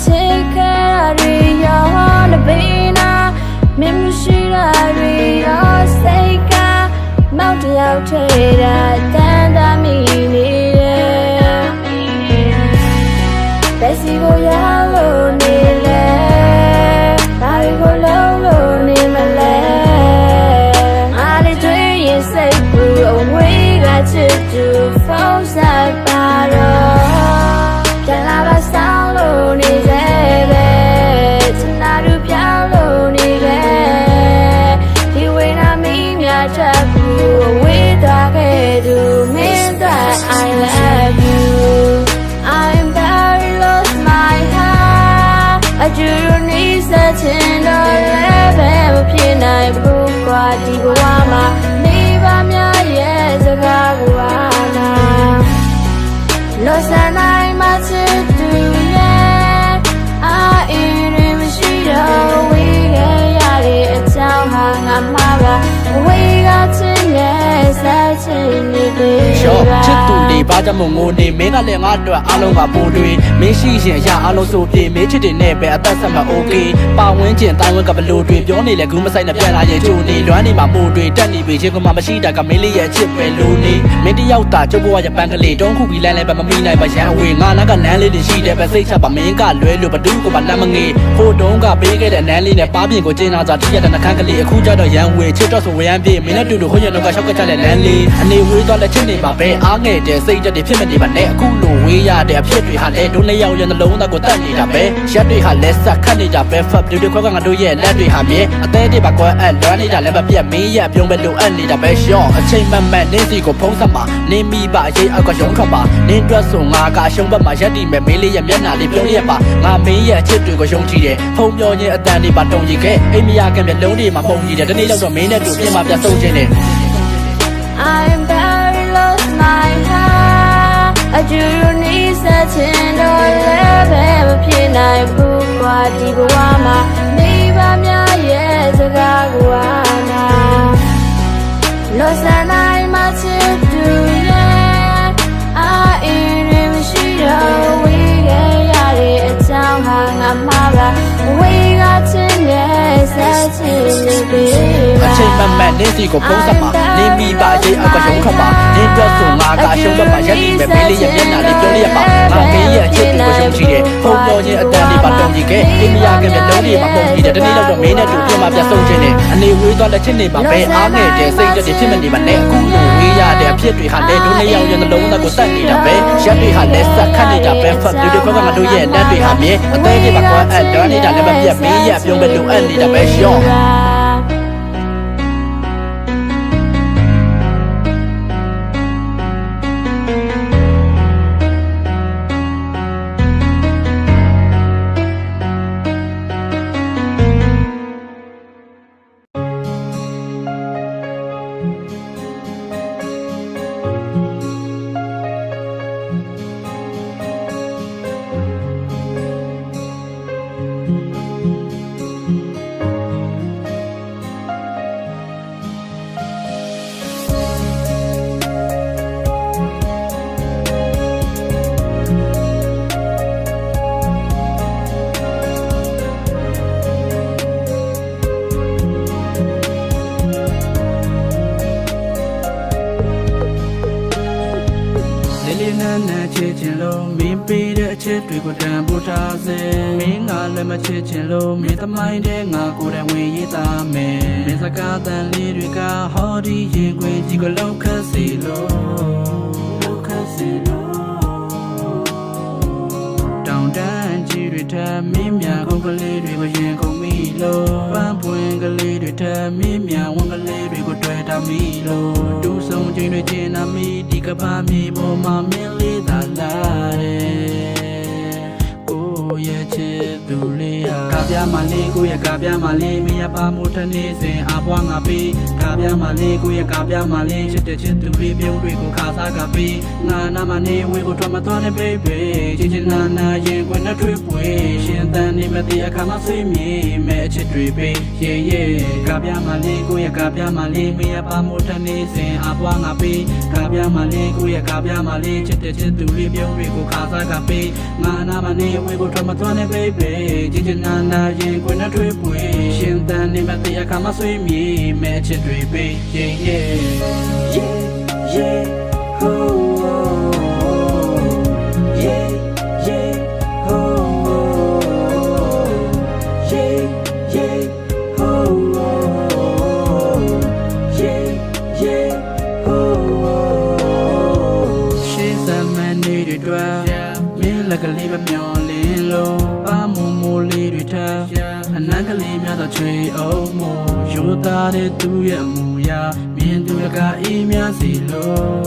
ချစ်ခဲ့ရရောနဘေးနာမင်းမရှိတာတွေရောစိတ်ကမောက်တယောက်ထဲတာတန်တာမိနေတယ်ဘယ်စီကိုရောက်လို့နေလဲဘာကိုလုံးလို့နေမလဲအားလေးတွေရင်စိတ်ကူအဝေးကချစ်သူဖုန်းဆက်ပါတော့ပြန်လာပါဆောင်လို့နေစေပဲချင်တာတို့ပြောင်းလို့နေခဲ့ဒီဝေးနာမီးများချက်ကူအဝေးသွားခဲ့သူမင်းတို့ I love you I'm very lost my heart အကျူနေစချင်တော့လည်းပဲမဖြစ်နိုင်ဘူးကွာဒီဘဝမှာနေပါများရဲ့စကားကွာနာလောဆန်နိုင်မှချစ်သူရဲ့အာအင်းတွေမရှိတော့ဝေးခဲ့ရတဲ့အကြောင်းဟာငါမှားပါဝေးကချစ်နေဆက်ချင်နေသေး ရှော့ချစ်သူလေးဘာကြောင့်မို့ငိုနေမင်းကလည်းငါအတွက်အားလုံးကပို့တွေမင်းရှိရင်ရအားလုံးဆိုပြေမင်းချစ်တယ်နဲ့ပဲအသက်ဆက်မှာโอเคပါဝင်းကျင်တိုင်းဝင်းကဘလို့တွေပြောနေလဲဂူးမဆိုင်နဲ့ပြန်လာရင်ချိုးနေလွမ်းနေမှာပို့တွေတက်နေပြီချင်းကမှမရှိတာကမင်းလေးရဲ့အချစ်ပဲလို့နေမင်းတယောက်သာကျုပ်ဘဝရပန်းကလေးတုံးခုပြီးလမ်းလဲပဲမမိနိုင်ပါရန်အဝေးငါနာကလမ်းလေးတွေရှိတယ်ပဲစိတ်ချပါမင်းကလွဲလို့ဘဒူးကမှလမ်းမငေးဖို့တုံးကပေးခဲ့တဲ့နန်းလေးနဲ့ပါပြင်ကိုကျင်းလာစွာထိရတဲ့နှခမ်းကလေးအခုကြတော့ရန်ဝေးချစ်တော့ဆိုဝရမ်းပြေမင်းနဲ့တူတူခွင့်ရတော့ကရှောက်ကချတဲ့လမ်းလေးအနေဝေးသွားလက်ချစ်နေပါပဲအားငယ်တဲ့စိတ်တက်တွေဖြစ်မနေပါနဲ့အခုလိုဝေးရတဲ့အဖြစ်တွေဟာလဲဒုနှစ်ယောက်ရဲ့နှလုံးသားကိုတတ်နေတာပဲရက်တွေဟာလဲဆက်ခတ်နေတာပဲ fab တွေခွဲကငါတို့ရဲ့လက်တွေဟာမြဲအသေးတွေပါကွာအလွမ်းနေတာလည်းမပြတ်မင်းရဲ့အပြုံးပဲလိုအပ်နေတာပဲရှော့အချိန်မှန်မှန်နေစီကိုဖုံးဆက်မှာနေမိပါအရေးအောက်ကရုံးထွက်ပါနင်းတွက်ဆိုငါကအရှုံးဘက်မှာရက်တည်မဲ့မင်းလေးရဲ့မျက်နှာလေးပြုံးရက်ပါငါမင်းရဲ့အချစ်တွေကိုယုံကြည်တယ်ဖုံပြောခြင်းအတန်တွေပါတုံကြည့်ခဲ့အိမ်မရကမျက်လုံးတွေမှာပုံကြည့်တယ်ဒီနေ့တော့မင်းနဲ့တူပြင်မှာပြတ်ဆုံးခြင်းနဲ့ I'm very lost my heart အကျူနေစချင်တော့လည်းပဲမဖြစ်နိုင်ဘူးကွာဒီဘဝမှာနေပါများရဲ့စကားကွာနာလောဆန်နိုင်မှချစ်သူရဲ့အာအင်းတွေမရှိတော့ဝေးခဲ့ရတဲ့အကြောင်းဟာငါမှားပါဝေးကချင်ရဲ့ဆက်ချင်နေပြီအချိန်မှန်မှန်နေစီကိုဖုံးဆက်မှာနေမိပါရေးအောက်ကရုံးထွက်ပါနေတွက်ဆိုငါကအရှုံးဘက်မှာရက်တည်မဲ့မင်းလေးရဲ့မျက်နှာလေးပြုံးရက်ပါငါမင်းရဲ့အချစ်တွေကိုယုံကြည်တယ်ဖုံပြောခြင်းအတန်တွေပါတုံကြည့်ခဲ့အိမ်မရကမျက်လုံးတွေမှာပုံကြည့်တယ်ဒီနေ့တော့မင်းနဲ့တူပြင်မှာပြတ်ဆုံးခြင်းနဲ့အနေဝေးသွားလက်ချစ်နေပါပဲအားငယ်တဲ့စိတ်တက်တွေဖြစ်မနေပါနဲ့အခုလိုဝေးရတဲ့အဖြစ်တွေဟာလဲဒုနှစ်ယောက်ရဲ့နှလုံးသားကိုတတ်နေတာပဲရက်တွေဟာလဲဆက်ခတ်နေတာပဲ fab တွေခွဲကငါတို့ရဲ့လက်တွေဟာမြဲအသေးတွေပါကွာအလွမ်းနေတာလည်းမပြတ်မင်းရဲ့အပြုံးပဲလိုအပ်နေတာပဲရှော့နဲ့ချစ်ချင်လို့မင်းပေးတဲ့အချစ်တွေကိုတန်ဖိုးထားစေမင်းကလည်းမချစ်ချင်လို့မင်းသမိုင်းတဲ့ငါကိုယ်တိုင်ဝင်ရေးသားမယ်မင်းစကားတန်လေးတွေကဟောဒီရင်ခွင်ကြီးကိုလောက်ခတ်စီလို့တောင်တန်းကြီးတွေထမင်းများကုန်ကလေးတွေကိုရင်ကုန်မိလို့ပန်းပွင့်ကလေးတွေထမင်းများဝန်ကလေးတွေကိုတွေ့တာမိလို့ဒူးဆုံချင်းတွေကျင်နာမိဒီကဘာမြေပေါ်မှာမင်းလေးသာလာတယ်ကို ရဲ့ချစ်သူလေးဟာကာပြမလေးကိုရဲ့ကာပြမလေးမရပါမို့ထနေစဉ်အပွားငါပေးကာပြမလေးကိုရဲ့ကာပြမလေးချစ်တဲ့ချစ်သူလေးပြုံးတွေကိုခါစားကပေးငါနာမနေဝေကိုထွက်မသွားနဲ့ baby ချစ်ချင်နာရင်ကိုနဲ့တွေ့ပွေရှင်တန်နေမတဲ့အခါမှဆွေးမြေမဲ့ချစ်တွေပေးကာပြမလေးကိုရဲ့ကာပြမလေးမရပါမို့ထနေစဉ်အပွားငါပေးကာပြမလေးကိုရဲ့ကာပြမလေးချစ်တဲ့ချစ်သူလေးပြုံးတွေကိုခါစားကပေးငါနာမနေဝေကိုထွက်မသွားနဲ့ baby ချစ်ချင်နာရင်ကိုနဲ့တွေ့ပွေရှင်တန်နေမတဲ့အခါမှဆွေးမြေမဲ့ချစ်တွေပေးလက်ကလေးပဲမျောလင်းလို့ပါမူမူလေးတွေထားအနက်ကလေးများတော့ချွေအောင်မို့ရိုးသားတဲ့သူရဲ့အမူအရာမြင်သူကအေးများစီလို့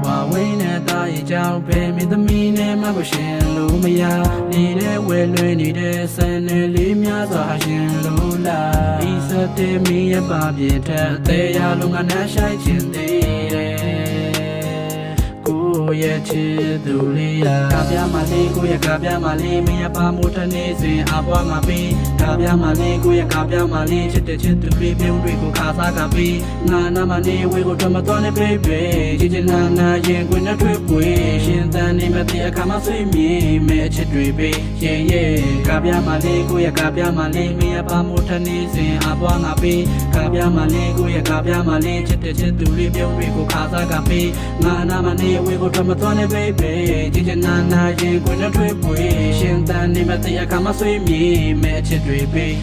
ဝါဝင်းနဲ့တာရဲ့ကြောင့်ပဲမင်းသမီးနဲ့မကိုရှင်လို့မရနေတဲ့ဝဲလွင်နေတဲ့ဆန်နယ်လေးများစွာရှင်လို့လားဤစတဲ့မင်းရဲ့ပါပြင်းထက်အသေးရလုံးကနှရှိုက်ခြင်းသေးတယ်ရဲ့ချစ်သူလေးရာကာပြမလေးကိုရဲ့ကာပြမလေးမရပါမို့ထနေစဉ်အပွားငါပေးကာပြမလေးကိုရဲ့ကာပြမလေးချစ်တဲ့ချစ်သူလေးပြုံးတွေကိုခါစားကပေးငါနာမနေဝေကိုထွက်မသွားနဲ့ baby ချစ်ချင်နာရင်ကိုနဲ့တွေ့ပွေရှင်တန်နေမတဲ့အခါမှဆွေးမြေမဲ့ချစ်တွေပေးကာပြမလေးကိုရဲ့ကာပြမလေးမရပါမို့ထနေစဉ်အပွားငါပေးကာပြမလေးကိုရဲ့ကာပြမလေးချစ်တဲ့ချစ်သူလေးပြုံးတွေကိုခါစားကပေးငါနာမနေဝေကိုထွက်မသွားနဲ့ baby ချစ်ချင်နာရင်ကိုနဲ့တွေ့ပွေရှင်တန်နေမတဲ့အခါမှဆွေးမြေမဲ့ချစ်တွေပေး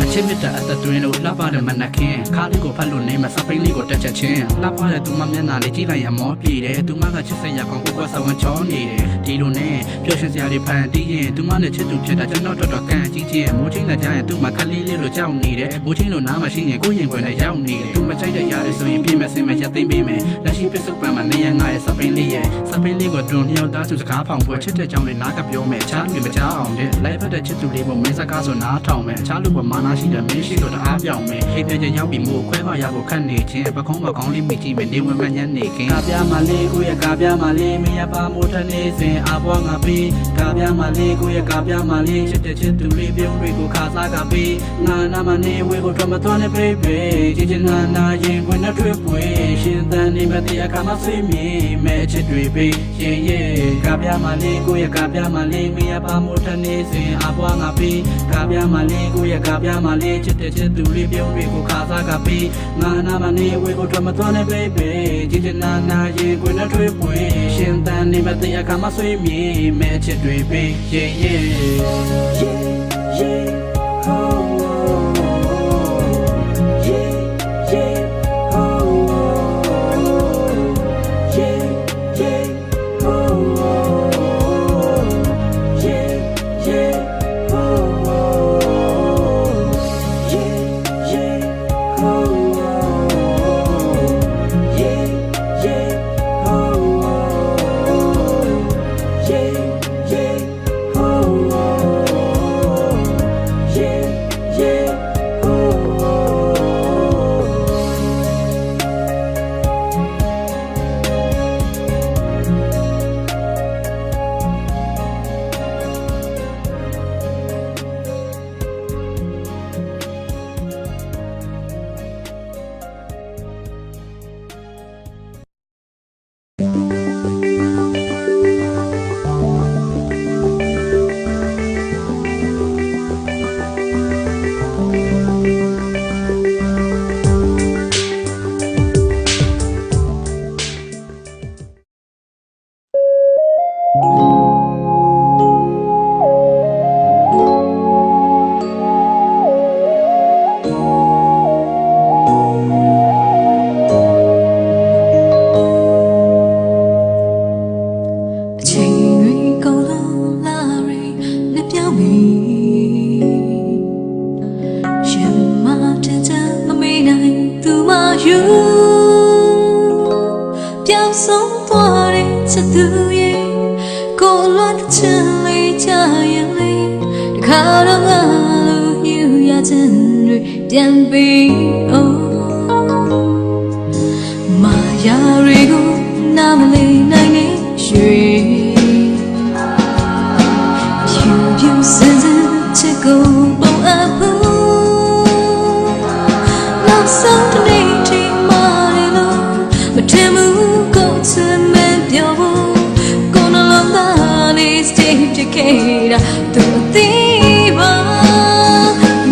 အချစ်မြတ်တဲ့အသက်တွင်းလို့လှပတဲ့မနက်ခင်းခါလေးကိုဖတ်လို့နေမှာစပိန်လေးကိုတက်ချက်ချင်းလှပတဲ့သူမမျက်နှာလေးကြည့်လိုက်ရမောပြေတယ်သူမကချစ်စရာကောင်းကိုကွက်ဆဝန်ချောနေတယ်ဒီလိုနဲ့ပျော်ရွှင်စရာတွေဖန်တီးရင်သူမနဲ့ချစ်သူဖြစ်တာကျွန်တော်တော်ကန်ကြည့်ချင်းမိုးချင်းနဲ့ကြားရင်သူမခလေးလေးလိုကြောက်နေတယ်မိုးချင်းလိုနားမရှိရင်ကိုရင်ခွင်နဲ့ရောက်နေတယ်သူမကြိုက်တဲ့ຢာတွေဆိုရင်ပြင်းမဲ့စင်မဲ့ရက်သိမ်းပေးမယ်လက်ရှိပစ္စုပန်မှာနေရငါရဲ့စပိန်လေးရဲ့စပိန်လေးကိုတွန်းမြောက်သားစုစကားဖောင်ပွဲချစ်တဲ့ကြောင့်လည်းနားကပြောမယ်ချားလူမကြားအောင်တဲ့လိုက်ဖက်တဲ့ချစ်သူလေးပုံမင်းစကားဆိုနားထောင်မယ်ချားလူကမာနာရှိတဲ့မင်းရှိလို့တအားပြောင်းမယ်ဟိတ်တဲ့ချင်းရောက်ပြီးမို့ခွဲခွာရဖို့ခက်နေချင်းပကုံးလေးမိကြည့်မယ်နေဝင်မှညနေခင်းကာပြမလေးကိုရဲ့ကာပြမလေးမရပါမို့ထနေစဉ်အပွားငါပေးကာပြမလေးကိုရဲ့ကာပြမလေးချစ်တဲ့ချစ်သူလေးပြုံးတွေကိုခါစားကပေးငါနာမနေဝေကိုထွက်မသွားနဲ့ baby ချစ်ချင်နာရင်ကိုနဲ့တွေ့ပွေရှင်တန်နေမတဲ့အခါမှဆွေးမြေမဲ့ချစ်တွေပေးကာပြမလေးကိုရဲ့ကာပြမလေးမရပါမို့ထနေစဉ်အပွားငါပေးကာပြမလေးကိုရဲ့ကာပြမလေးချစ်တဲ့ချစ်သူလေးပြုံးတွေကိုခါစားကပေးငါနာမနေဝေကိုထွက်မသွားနဲ့ baby ချစ်ချင်နာရင်ကိုနဲ့တွေ့ပွေရှင်တန်နေမတဲ့အခါမှဆွေးမြေမဲ့ချစ်တွေပေး season တွေပြန်ပြီးမာယာတွေကိုနာမလေးနိုင်နေရွှေဖြူစင်စင်ချစ်ကိုပုံအပ်ဖို့နောက်ဆုံးတစ်နေ့ထိမာရလို့မထင်ဘူးကိုယ်စမဲ့ပြောဖို့ကိုယ်နှလုံးသားလေး stay တခဲ့တာသူအသေးပါ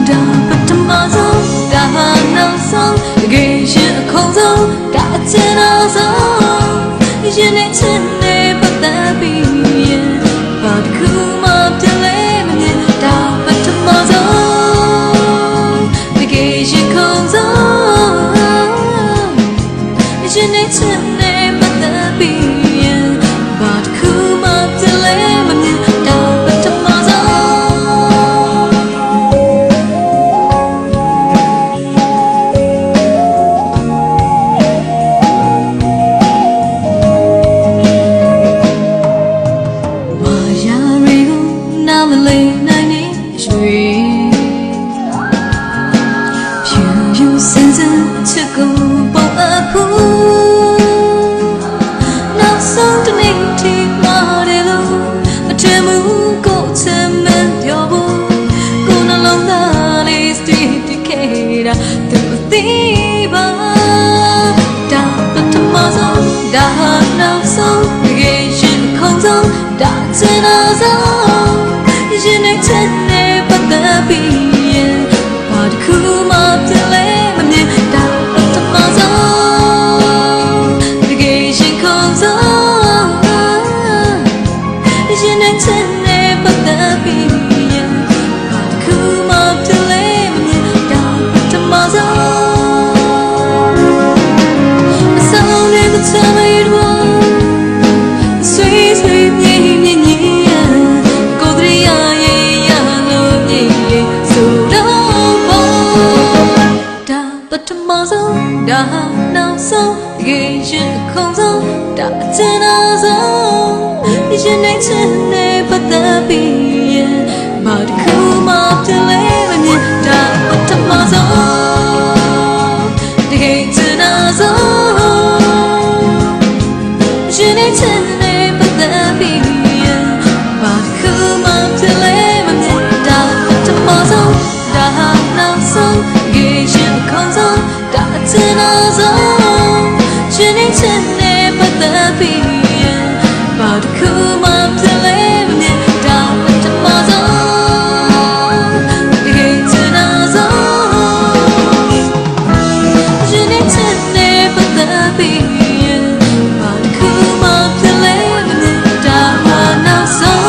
ဒါပထမဆုံးဒါဟာနောက်ဆုံးတကယ်ရှင်အခုံးဆုံးဒါအချင်တော်ဆုံးရင်နဲ့ချင်နေပတ်သက်ပြီးဘာတစ်ခုမှပြန်လဲမမြင်ဒါပထမဆုံးတကယ်ရှင်ခုံးဆုံးရင်နဲ့ချင်နေပတ်သက်ပြီးဘာတစ်ခုမှပြန်လဲမမြင်ဒါပထမဆုံးမလေးနိုင်နေရွှေဖြူဖြူစင်စင်ချစ်ကိုပုံအပ်ဖို့နောက်ဆုံးတစ်နေ့ထိမာတယ်လို့မထင်ဘူးကိုယ်ချင်မှန်းပြောဖို့ကိုယ်နှလုံးသားလေး stay တခဲ့တာသူအသေးပါဒါပထမဆုံးဒါဟာနောက်ဆုံးတကယ်ရှင်ခုံးဆုံးဒါချင်တော်ဆုံးရင်နဲ့ချစ်နေပတ်သက်ပြီးဘာတစ်ခုမှပြန်လဲမမြင်ဒါပထမဆုံးတကယ်ရှင်ခုံးဆုံးရင်နဲ့ချစ်နေပတ်သက်ပြီးဘာတစ်ခုမှပြန်လဲမမြင်ဒါပထမဆုံးအဆောင်လေးတစ်ချမ်းလေးတော့ဆွေးဆွေးမြည်မြည်ကိုယ်တည်းရလို့မြည်ဆိုတော့ဒါပထမဆုံးဒါနောက်ဆုံးတကယ်ရှင်ခုံးဆုံးဒါအချင်တော်ဆုံးရင်နဲ့ချင်နေပတ်သက်ပြီးဘာတစ်ခုမှပြန်လဲမမြင်ဒါပထမဆုံးတကယ်ချင်တော်ဆုံးရင်နဲ့ချင်နေပတ်သက်ပြီးဘာတစ်ခုမှပြန်လဲမမြင်ဒါပထမဆုံးဒါနောက်ဆုံးတကယ်ရှင်ခုံးဆုံးဒါအချင်တော်ဆုံးရင်နဲ့ချင်နေပတ်သက်ပြီးဘာတစ်ခုမှပြန်လဲမမြင်ဒါပထမဆုံးတကယ်ချင်တော်ဆုံးရင်နဲ့ချင်နေပတ်သက်ပြီးဘာတစ်ခုမှပြန်လဲမမြင်ဒါမှနောက်ဆုံး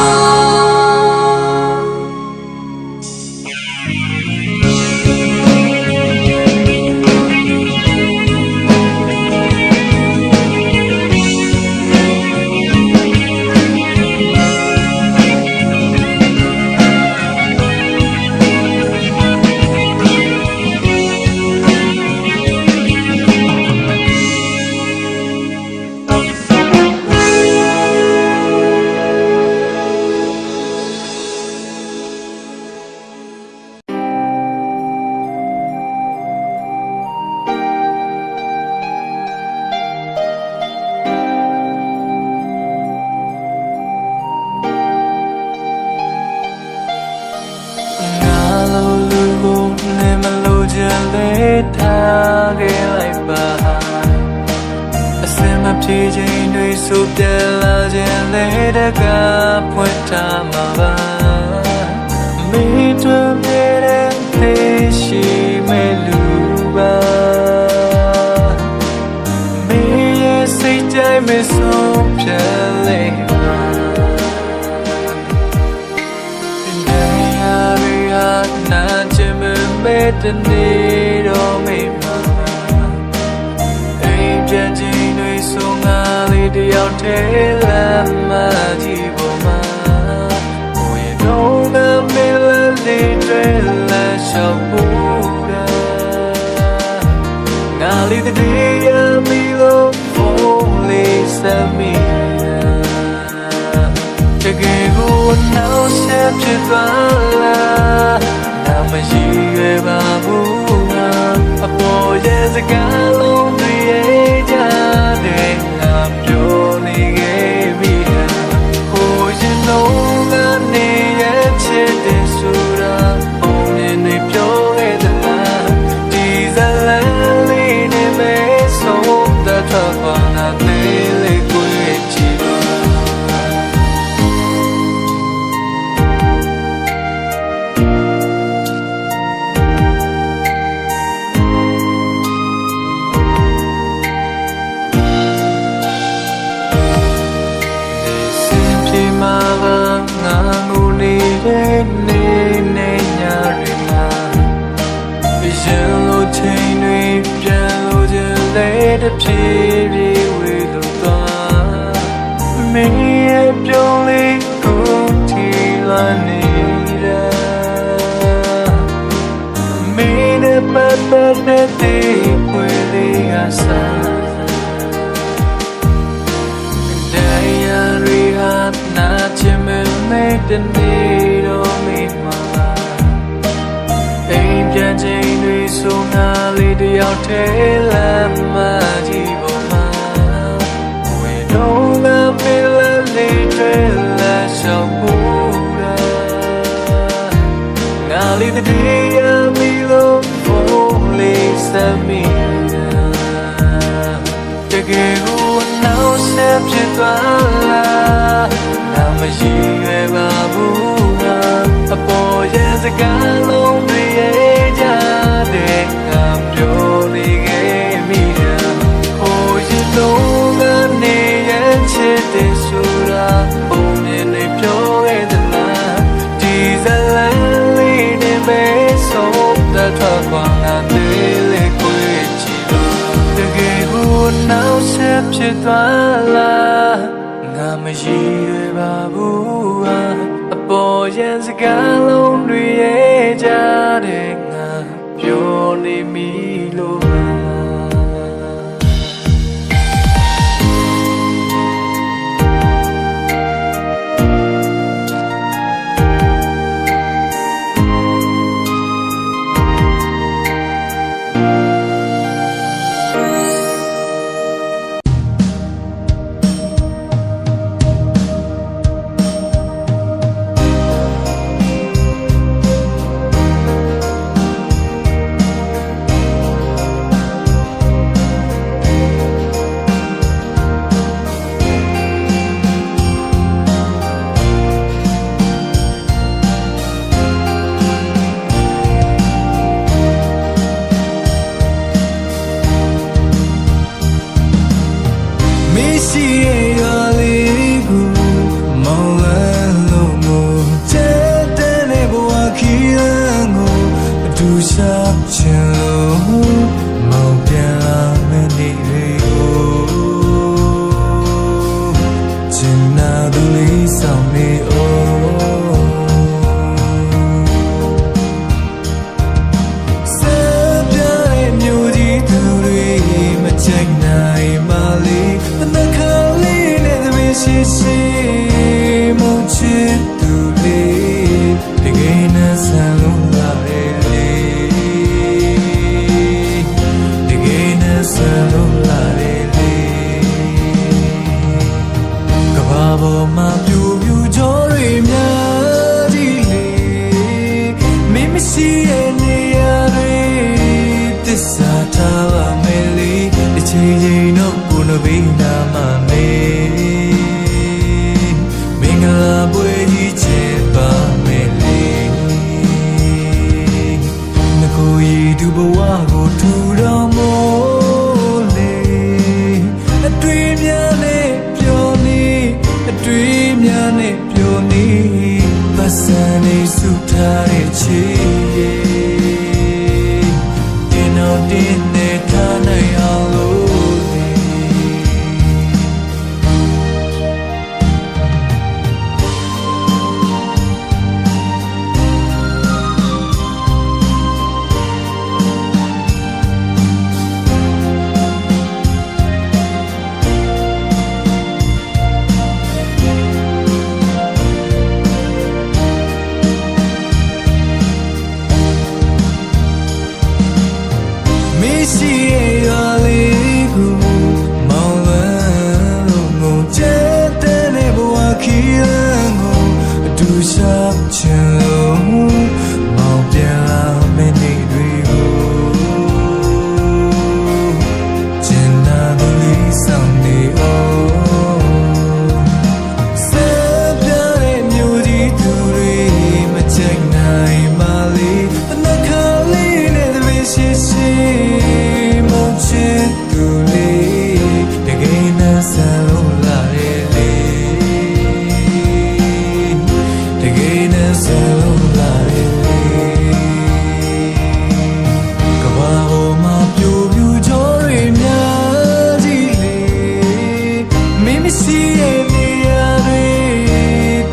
ထားခဲ့လိုက်ပါအစင်မပြေခြင်းတွေဆိုပြလာခြင်းလေးတကားဖွင့်ထားမှာပါမိတို့မြဲတဲ့ဖေးရှိမဲ့လူပါမိရဲ့စိတ်တိုင်းမဆုံးဖြတ်လိုက်ပါနာချင်မဲ့တနေ့တော့မိမအိမ်ပြန်ခြင်းတွေဆိုငါလေးတယောက်တည်းလမ်းမကြီးပေါ်မှာဝင်တော့ငါမလေးတွေလမ်းလျှောက်ဖို့ငါလေးတည်းရမီလို့ဖုန်းလေးဆက်မိတကယ်ကိုနောက်ဆက်ဖြစ်သွားလားမရှိရွယ် စကားလုံးတွေရဲ့ကြတဲ့ငါပြောနေခဲ့ပြီဟိုရင်လုံးကနေရဲ့ချစ်တဲ့ဆိုတာပုံမြင်တွေပြောခဲ့သလားဒီဇလန်လေးနဲ့ပဲဆုံးသက်ထွက်ပါနာသေးလေးကိုကြည့်ပါနေညာရီမှာရင်လိုချိန်တွေပြန်လို့ခြင်းလေတဖြည်းဖြည်းဝေလို့သွားမင်းရဲ့ပြုံးလေးကိုတီလာနေတာမင်းနဲ့ပတ်သက်တဲ့ဝေလေးကစားတရားရီဟာနာချင်မဲ့တဲ့နေတော့မိမှာအိမ်ပြန်ချိန်တွေဆိုငါလေးတယောက်ထဲလမ်းမကြီးပေါ်မှာဝေတော့ငါပင်လေးတွေလာရှောက်ဖို့ငါလေးတည်းရမီလို့ဖုန်းလေးစမ်းမိတကယ်ကိုနောက်ဆက်ဖြစ်သွားလားမရှိရွယ်ပါဘူးငါအပေါ်ရဲ့စကားလုံးတွေရဲ့ကြတဲ့ငါပြောနေခဲ့မိတာဟိုရင်လုံးကနေရဲ့ချစ်တဲ့ဆိုတာပုံမြင်နေပြောခဲ့သလားဒီဇလန်လေးနဲ့ပဲဆုံးသက်ထွက်ခွာလာသေးလေကိုကြည့်တော့တကယ်ကိုနောက်ဆက်ဖြစ်သွားလားငါမရှိရပါဘူးအပေါ်ရင်စကားလုံးတွေရဲ့ကြတဲ့ငါပြောနေမိလို့ မရှိရဲ့ရွာလေးကိုမောင်လွန်းလို့ငုံကျတဲ့ဘဝခီးလန်းကိုအတူရှောက်ချင်လို့မောင်ပြန်လာမယ့်နေ့တွေကိုကျင်နာသူလေးဆောင်နေအောင်ဆက်ပြတဲ့မြို့ကြီးသူတွေမချိတ်နိုင်ပါလေနှခါလေးနဲ့တပည့်ရှိရှိမချစ်သူလေးတကယ်နဲ့ဆန်လို့လာတဲ့လေတကယ်နဲ့ဆန်လို့လာတဲ့လေကဘာပေါ်မှာပြိုပြူကြောတွေများကြီးလေမင်းမရှိရဲ့နေရာတွေ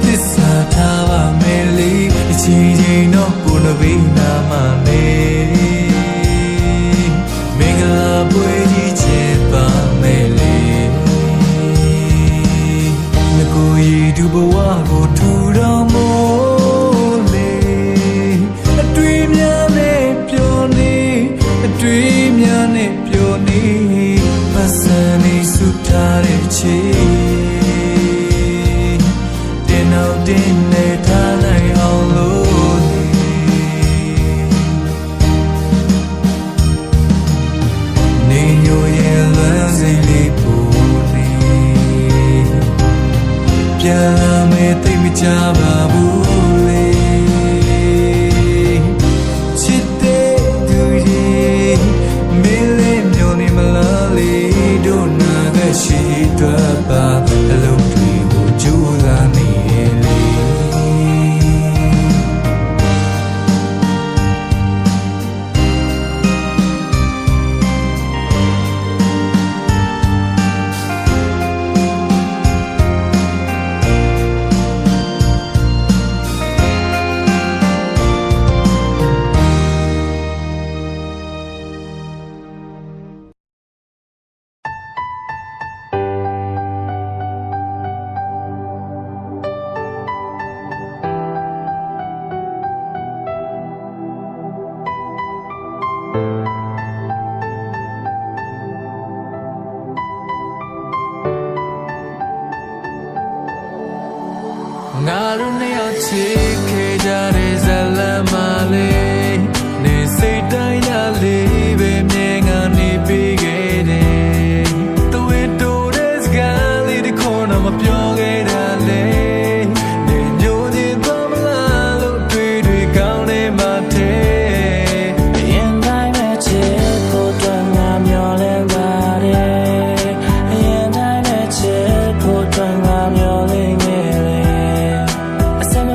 သစ္စာထားပါမယ်လေအချိန်ချင်းတော့ကိုယ်နှဘေးနာမနေမင်္ဂလာပွဲကြီးချစ်ပါမယ်လေငကိုရီဒူဘဝကိုထူတော်မို့လေအတွေ့များနဲ့ပျော်နေအတွေ့များနဲ့ပျော်နေမဆန်နေစုထားတဲ့ချီတင်အောင်တင်နေထားနိုင်အောင်လို့နေညိုရဲ့လွမ်းစိတ်လေးပူနေပြန်လာမယ်သိမကြပါဘူးလေချစ်တဲ့သူတွေမင်းလေးမျိုးနေမလားလေတို့နာကရှိတော့ပါအလုံးတွေကိုကြိုးစားနေလေ ငါတို့နှစ်ယောက်ချစ်ခဲ့ကြတဲ့ဇလမ်းမလေးနေစိတ်တိုင်းရလေးပဲမြင်ငါနေပြီးခဲ့တယ်သူ့တို့တဲ့စကားလေးတစ်ခုတော့မပြောခဲ့တာလေနေညိုနေသွားမလားလို့တွေကောင်းနေမှတဲ့ရင်တိုင်းပဲချစ်ဖို့အတွက်ငါမျောလင့်ပါတယ်ရင်တိုင်းပဲချစ်ဖို့အတွက်ငါမျောလင့်ခဲ့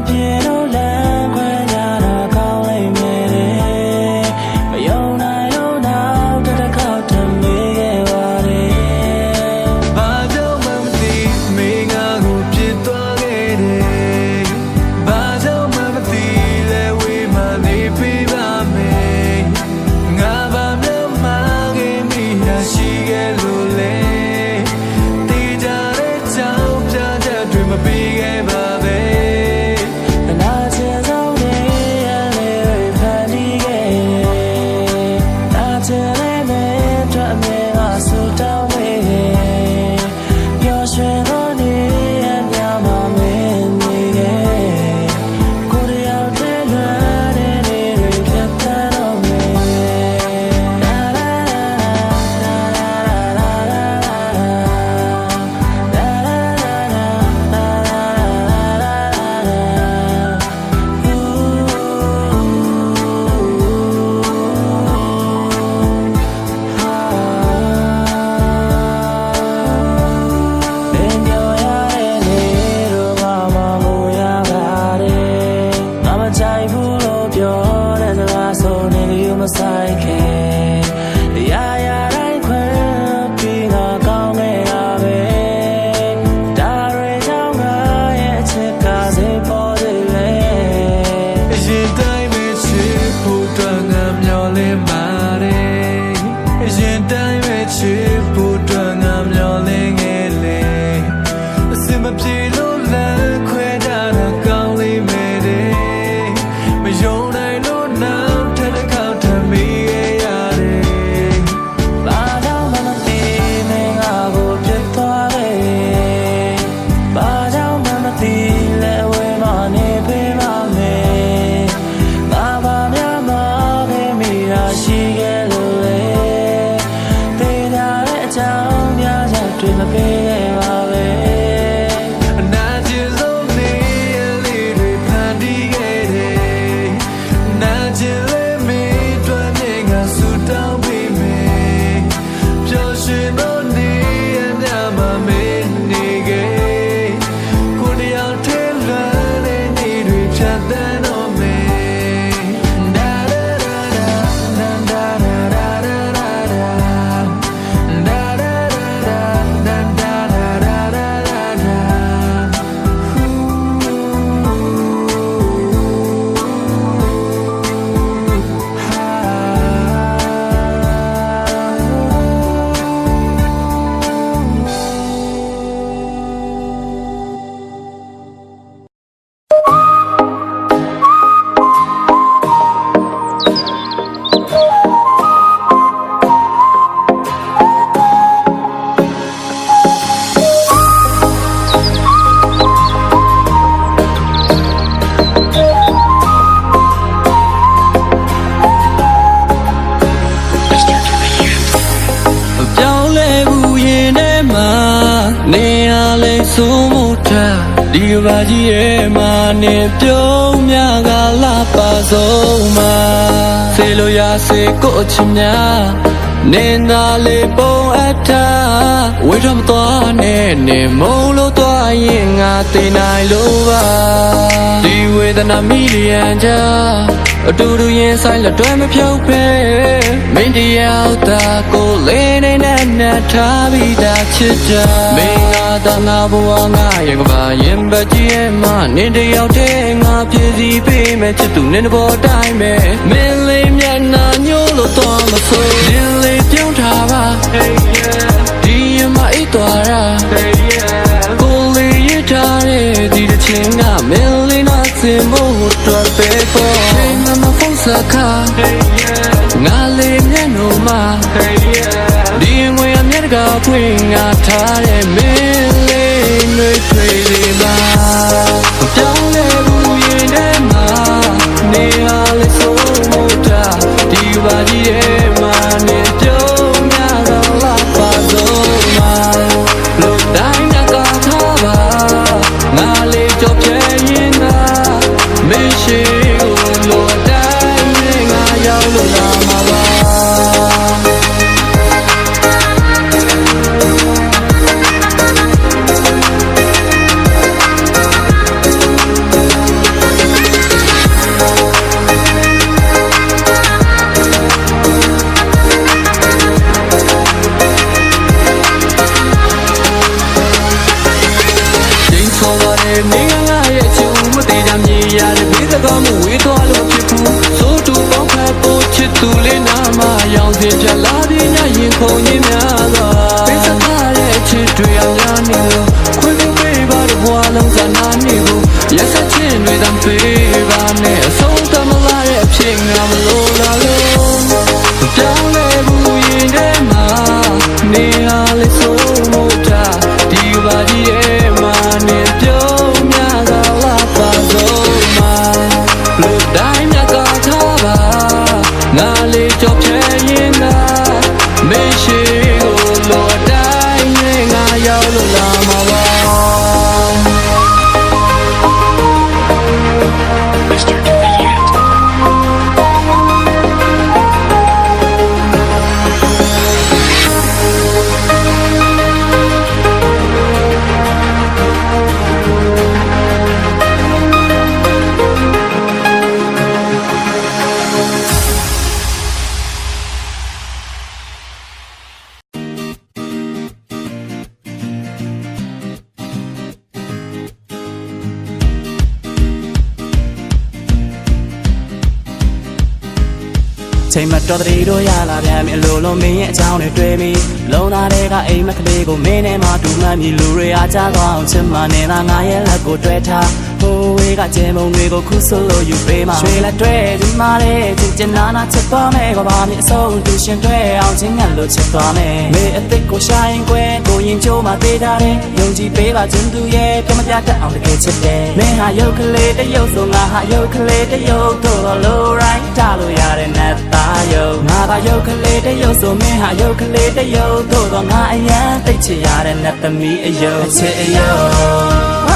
ပြေလို့လမ်းခွဲရတာကောင်းလိမ့်မယ်မယုံနိုင်လို့နောက်တစ်ခေါက်ထမေးခဲ့ပါတယ်ဘာကြောင့်မှမသိမင်းငါကိုပြစ်သွားခဲ့တယ်ဘာကြောင့်မှမသိလဲဝေးမှနေပေးပါမယ်ငါဘာမှမခဲ့မိတာရှိခဲ့လို့လေတေးကြတဲ့ကြောင့်ပြချက်တွေမပေးခဲ့ပါပဲဆိုင်ခဲ့ရာရာတိုင်းခွဲပြီးငါကောင်းနေတာပဲဒါတွေကြောင့်ငါရဲ့အချစ်ကစိတ်ပေါ်သေးပဲအရင်တိုင်းပဲချစ်ဖို့အတွက်ငါမျောလင့်ပါတယ်အရင်တိုင်းပဲချစ်ဖို့အတွက်ငါမျောလင့်ခဲ့လေအစင်မပြေလို့လမ်းခွဲတာကောင်းလိမ့်မယ်မယုံနိုင်လို့နောက်ထပ်တစ်ခေါက်ထပ်မိခဲ့ရတယ် ဆိုးမို့တာဒီဘာကြီးရဲ့မာနေပြုံးများကလာပါဆုံးမှာစေလို့ရစေကိုအချင်များနေနာလေးပုံအပ်ဝေးတော့မသွားနဲ့နေမုံလို့သွားရင်ငါသိနိုင်လို့ပါဒီဝေဒနာမီလီယံချာအတူတူရင်ဆိုင်လက်တွဲမဖြုတ်ပဲမင်းတယောက်သာကိုလေးနေနဲ့ထားပြီးသားချစ်တာမင်းငါသာငါဘဝငါရဲ့ကဘာရင်ပတ်ကြီးရဲ့မနင်းတယောက်တည်းငါပြည့်စည်ပေးမယ်ချစ်သူနင်းဘောတိုင်းပဲမင်းလေးမျက်နှာညို့လို့တော့မဆိုးနင်းလေးပြုံးထားပါ Hey yeah ဒီမအိတ်သွားတာ Hey yeah ကိုလေးရထားတဲ့ဒီတစ်ချိန်ကမင်းလေးနာစင်ဖို့တော့ပဲပေါ့ချိန်မဖုန်းစကား Hey yeah ငါလေးမျက်နှာမှာ Hey yeah ဒီငွေအမြတ်ကဖွင့်ငါထားတဲ့မင်းလေးနှွေးထွေးလေးပါပြောင်းလဲဘူးရင်ထဲမှာနေဟာလေးဆိုမို့တာဒီဘာကြီးရဲ့မာနေပြုံးများတော့လာပါတော့မှာလို့တိုင်းကထားပါငါလေးကြောပြည့်ရင်ငါမရှိကိုလို့တိုင်းငါရောက်လို့လာမှာပါနေငါရဲ့ချူမသေးကြမြေရတဲ့ဘေးသကောင်းမှုဝေးသွားလို့ဖြစ်ဘူးစိုးတူပေါင်းဖက်ဖို့ချစ်သူလေးနာမရောင်စင်ပြလာပြီးညရင်ခုန်ရင်းများသောပေးစကားရဲ့ချစ်တွေအများနေလို့ခွင့်ပြုပေးပါတော့ဘဝလုံးကနာနေဘူးရက်စက်ချင်းတွေတမ်းပေးပါနဲ့အဆုံးသမလာရဲ့အဖြစ်ငါမလို့လာလို့ပြောင်းလဲဘူးရင်ထဲမှာနေဟာလေးဆိုမို့တာဒီဘာကြီးရဲ့မာနေပြုံးများကလာပါဆုံးမှာလူတိုင်းကထားပါငါလေးကြောပြည့်ရင်ငါမရှိကိုလို့တိုင်းနဲ့ငါရောက်လို့လာမှာပါချိန်မတော်တဲ့တို့ရလာပြန်ပြီအလိုလိုမင်းရဲ့အကြောင်းတွေတွေ့ပြီလုံလာတဲ့ကအိမ်မကလေးကိုမင်းနဲ့မှတူမှန်ပြီလူတွေအားကြသွားအောင်ချစ်မနေတာငါရဲ့လက်ကိုတွေ့ထားဟိုဝေးကကျင်းမုံတွေကိုခုဆိုလို့ယူပေးမှာရွှေလက်တွေ့ဒီမာတဲ့ချင်နာနာချစ်သွားမယ်ကဘာမြအဆုံးတူရှင်တွေ့အောင်ချင်းငတ်လို့ချစ်သွားမယ်မေအစ်စ်ကိုရှာရင်ကွယ်ကိုရင်ကျိုးမှသေးတာတဲ့ယုံကြည်ပေးပါခြင်းသူရဲ့ပြမပြတတ်အောင်တကယ်ချစ်တယ်မင်းဟာရုပ်ကလေးတရုပ်ဆိုငါဟာရုပ်ကလေးတရုပ်တို့လိုရိုင်းထားလို့ရတဲ့နတ်သားယုံငါသာရုပ်ကလေးတရုပ်ဆိုမင်းဟာရုပ်ကလေးတရုပ်တို့ငါအရန်သိချင်ရတဲ့နတ်သမီးအယုံအချစ်အယုံ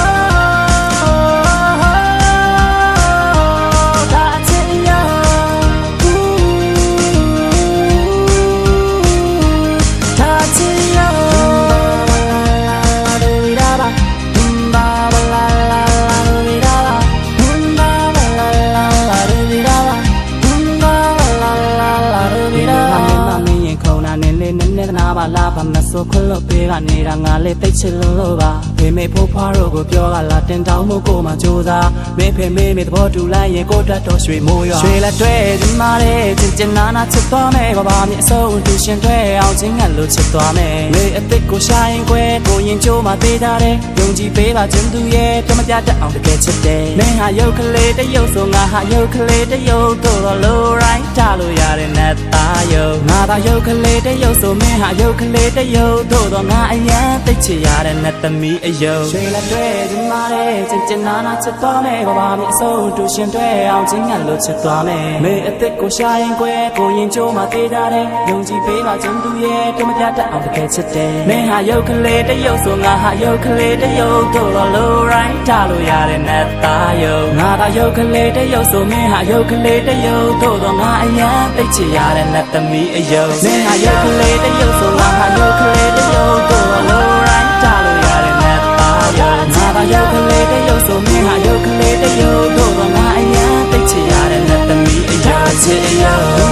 လာပါမဆိုခွလို့ပေးကနေတာငါလေးသိချင်လို့ပါဖေမေဖိုးဖွားတို့ကိုပြောကလာတင်တောင်းမှုကိုမှကြိုးစားမေဖေမေမေသဘောတူလိုက်ရင်ကိုတက်တော့ရွှေမိုးရွာရွှေလက်တွေ့ဒီမာတဲ့ချင်နာနာချစ်သွားမယ်ဘာမြအဆုံးတူရှင်တွေ့အောင်ချင်းငတ်လို့ချစ်သွားမယ်မေအစ်စ်ကိုရှာရင်ကွယ်ကိုရင်ကျိုးမှသေးတာတဲ့ယုံကြည်ပေးပါခြင်းသူရဲ့ပြမပြတတ်အောင်တကယ်ချစ်တယ်မင်းဟာရုပ်ကလေးတရုပ်ဆိုငါဟာရုပ်ကလေးတရုပ်တို့လိုရိုင်းထားလို့ရတဲ့နတ်သား သားယုံငါသာယုတ်ကလေးတယုတ်ဆိုမင်းဟာယုတ်ကလေးတယုတ်တို့တော့ငါအရန်သိချရတဲ့နတ်သမီးအယုံရွှေလက်တွေဒီမာတဲ့ချစ်ချင်နာနာချစ်သွားမယ်ဘာဘာမြအစိုးတူရှင်တွေအောင်ချင်းငတ်လို့ချစ်သွားမယ်မေအစ်စ်ကိုရှာရင်ကွယ်ကိုရင်ကျိုးမှသေးကြတယ်ယုံကြည်ပေးပါခြင်းသူရဲ့တမပြတ်အောင်တကယ်ချစ်တယ်မင်းဟာယုတ်ကလေးတယုတ်ဆိုငါဟာယုတ်ကလေးတယုတ်တို့တော့လိုရိုင်းထားလို့ရတဲ့နတ်သားယုံငါသာယုတ်ကလေးတယုတ်ဆိုမင်းဟာယုတ်ကလေးတယုတ်တို့တော့ငါအရန်သိချရတဲ့နတ်သမီးအယုံမင်းဟာယုတ်ကလေးတယုတ်ဆိုငါဟာယုတ်ကလေးတယုတ်တို့တော့လိုရိုင်းထားလို့ရတဲ့နတ်သားယုံငါသာယုတ်ကလေးတယုတ်ဆိုမင်းဟာယုတ်ကလေးတယုတ်တို့တော့ငါအရန်သိချရတဲ့နတ်သမီးအယုံချစ်အယုံ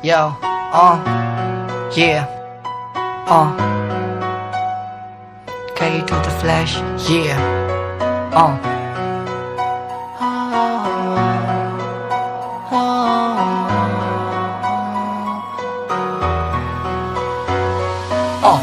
Yo, yeah, K to the flash, yeah,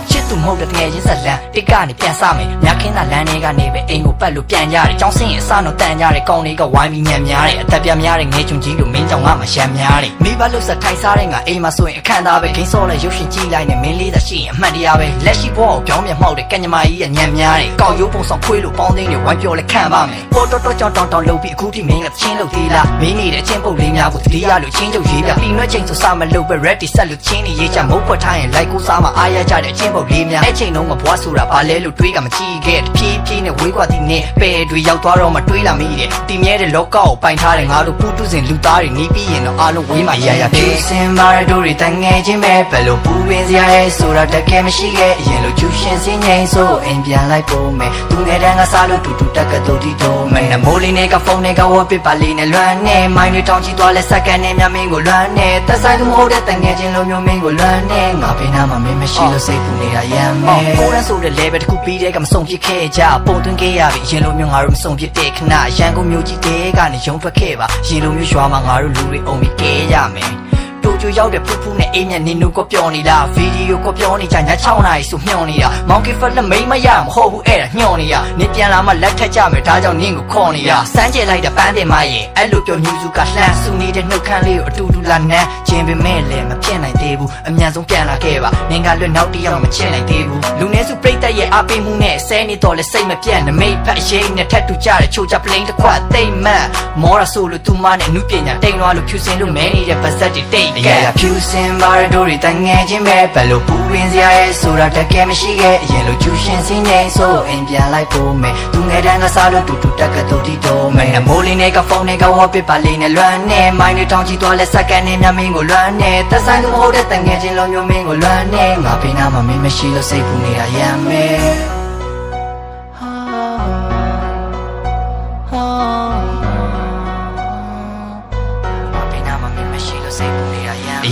shit. သူမဟုတ်တဲ့တကယ်ချင်းဇလန်တစ်ကနေပြန်စမယ်မြခင်းသာလမ်းတွေကနေပဲအိမ်ကိုပတ်လို့ပြန်ကြတယ်ကြောင်းစင်းရင်အစတော့တန်ကြတယ်ကောင်းလေးကဝိုင်းပြီးညံ့များတယ်အသက်ပြများတယ်ငဲချုံကြီးလို့မင်းကြောင့်ငါမှရှမ်းများတယ်မိဘလှုပ်ဆက်ထိုင်စားတဲ့ငါအိမ်မှာဆိုရင်အခန့်သားပဲဂိမ်းစောလဲရုပ်ရှင်ကြည့်လိုက်နေမင်းလေးသာရှိရင်အမှန်တရားပဲလက်ရှိဘဝကိုပြောင်းပြန်မှောက်တဲ့ကညမကြီးရဲ့ညံ့များတယ်ကောက်ရိုးပုံဆောင်ခွေးလို့ပေါင်းသိန်းတွေဝိုင်းပြောလဲခံပါမယ်ပေါ်တော်ကြောင်တောင်လှုပ်ပြီးအခုထိမင်းကချင်းလို့သေးလားမင်းနေတဲ့အချင်းပုတ်လေးများကိုတတိယလို့ချင်းချုပ်ရေးပြပြီးနှွက်ချိန်ဆိုစမလို့ပဲ ready ဆက်လို့ချင်းနေရေးချမုတ်ဖွက်ထားရင်လိုက်ကိုစားမှအားရကြတဲ့အချင်းပုတ်လေးများအဲ့ချိန်လုံးကဘွားဆိုတာဘာလဲလို့တွေးကမကြည့်ခဲ့တဖြည်းဖြည်းနဲ့ဝေးကွာသည်နဲ့ပဲတွေရောက်သွားတော့မှတွေးလာမိတယ်တီမြဲတဲ့လောကကိုပိုင်ထားတဲ့ငါတို့ပူတုစင်လူသားတွေနီးပြီးရင်တော့အားလုံးဝေးမှရရဖြစ်စင်ပါရတို့တွေတငယ်ချင်းပဲဘယ်လိုပူပင်စရာလဲဆိုတာတကယ်မရှိခဲ့အရင်လိုကျူရှင်စင်းငိမ့်ဆိုအိမ်ပြန်လိုက်ပုံမယ်သူငယ်တန်းကစားလို့တူတူတက်ကတူတီတုံးမယ်မိုးလေးနဲ့ကဖုန်းနဲ့ကဝတ်ပစ်ပါလေးနဲ့လွမ်းနေမိုင်းတွေတောင်းချီသွားလဲစက္ကန့်နဲ့မြမင်းကိုလွမ်းနေသက်ဆိုင်သူမဟုတ်တဲ့တငယ်ချင်းလိုမျိုးမင်းကိုလွမ်းနေငါဖေးနာမှာမင်းမရှိလို့စိတ်ပူနေတာရမ်းမယ်ကိုရန်ဆိုတဲ့ level တစ်ခုပြီးတဲ့ကမဆုံးဖြစ်ခဲ့ကြပုံသွင်းခဲ့ရပြီအရင်လိုမျိုးငါတို့မဆုံးဖြစ်တဲ့ခဏရန်ကုန်မြို့ကြီးတဲကနေရုံထွက်ခဲ့ပါရင်လိုမျိုးရွာမှာငါတို့လူတွေအုံပြီးကဲရမယ်တိုကျိုရောက်တဲ့ဖူးဖူးနဲ့အိမ်မြနေနူကိုပြောနေတာဗီဒီယိုကိုပြောနေကြည6နာရီဆိုမျှော်နေတာမောင်ကီဖက်လက်မိမရမဟုတ်ဘူးအဲ့ဒါညှော်နေတာနေပြန်လာမှလက်ထက်ကြမယ်ဒါကြောင့်နင်းကိုခေါ်နေတာစမ်းကြဲလိုက်တဲ့ပန်းတင်မရဲ့အဲ့လိုပြောညူစုကလှမ်းဆူနေတဲ့နှုတ်ခမ်းလေးကိုအတူတူလာနမ်းခြင်းပေမဲ့လည်းမဖြစ်နိုင်သေးဘူးအမြန်ဆုံးပြန်လာခဲ့ပါနင်ကလွတ်နောက်တယောက်မချစ်နိုင်သေးဘူးလူနည်းစုပြိတ္တရဲ့အားပေးမှုနဲ့ဆဲနေတော့လဲစိတ်မပြတ်နမိတ်ဖက်ရိတ်နဲ့ထက်တူကြတဲ့ချိုချပလိန်တစ်ခွတ်သိမ့်မတ်မော်ရဆိုလို့သူမနဲ့နုပညာတိမ်လွားလို့ဖြူစင်လို့မဲနေတဲ့ဗစက်တွေတိတ်ကဲဖြူစင်ပါရတို့တွေတငယ်ချင်းပဲဘယ်လိုပူပင်စရာလဲဆိုတာတကယ်မရှိခဲ့အရင်လိုကျူရှင်စင်းနေဆိုအိမ်ပြန်လိုက်ဖို့မယ်သူငယ်တန်းကစားလို့တူတူတက်ကတူတီတုံးမယ်မိုးလေးနဲ့ကဖုန်းနဲ့ကဝတ်ပစ်ပါလေးနဲ့လွမ်းနေမိုင်းတွေတောင်းချီသွားလဲစက္ကန့်နဲ့မြမင်းကိုလွမ်းနေသက်ဆိုင်သူမဟုတ်တဲ့တငယ်ချင်းလုံးမျိုးမင်းကိုလွမ်းနေငါဖေးနာမှာမင်းမရှိလို့စိတ်ပူနေတာရမ်းမယ်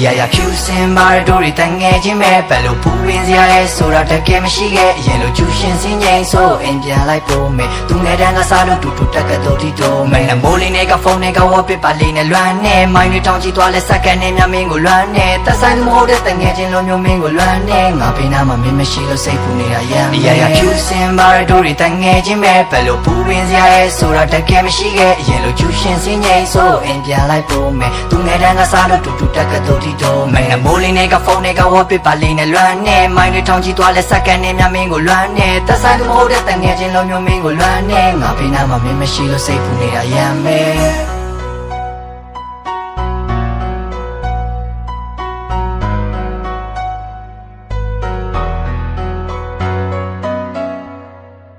ရရဖြူစင်ပါရတို့တွေတငယ်ချင်းပဲဘယ်လိုပူပင်စရာလဲဆိုတာတကယ်မရှိခဲ့အရင်လိုကျူရှင်စင်းငိမ့်ဆိုအိမ်ပြန်လိုက်ဖို့မယ်သူငယ်တန်းကစားလို့တူတူတက်ကတူတီတုံးမယ်မိုးလေးနဲ့ကဖုန်းနဲ့ကဝတ်ပစ်ပါလေးနဲ့လွမ်းနေမိုင်းတွေတောင်းချီသွားလဲစက္ကန့်နဲ့မြမင်းကိုလွမ်းနေသက်ဆိုင်သူမဟုတ်တဲ့တငယ်ချင်းလိုမျိုးမင်းကိုလွမ်းနေငါဖေးနာမှာမင်းမရှိလို့စိတ်ပူနေတာရမ်းရရဖြူစင်ပါရတို့တွေတငယ်ချင်းပဲဘယ်လိုပူပင်စရာလဲဆိုတာတကယ်မရှိခဲ့အရင်လိုကျူရှင်စင်းငိမ့်ဆိုအိမ်ပြန်လိုက်ဖို့မယ်သူငယ်တန်းကစားလို့တူတူတက်ကတူတီတုံးမယ်မိုးလေးနဲ့ကဖုန်းနဲ့ကဝတ်ပစ်ပါလေးနဲ့လွမ်းနေမိုင်းတွေထောင်ချီသွားလဲစက္ကန့်နဲ့မြမင်းကိုလွမ်းနေသက်ဆိုင်သူမဟုတ်တဲ့တငယ်ချင်းလုံးမျိုးမင်းကိုလွမ်းနေငါဖေးနာမှာမင်းမရှိလို့စိတ်ပူနေတာရမ်းမယ်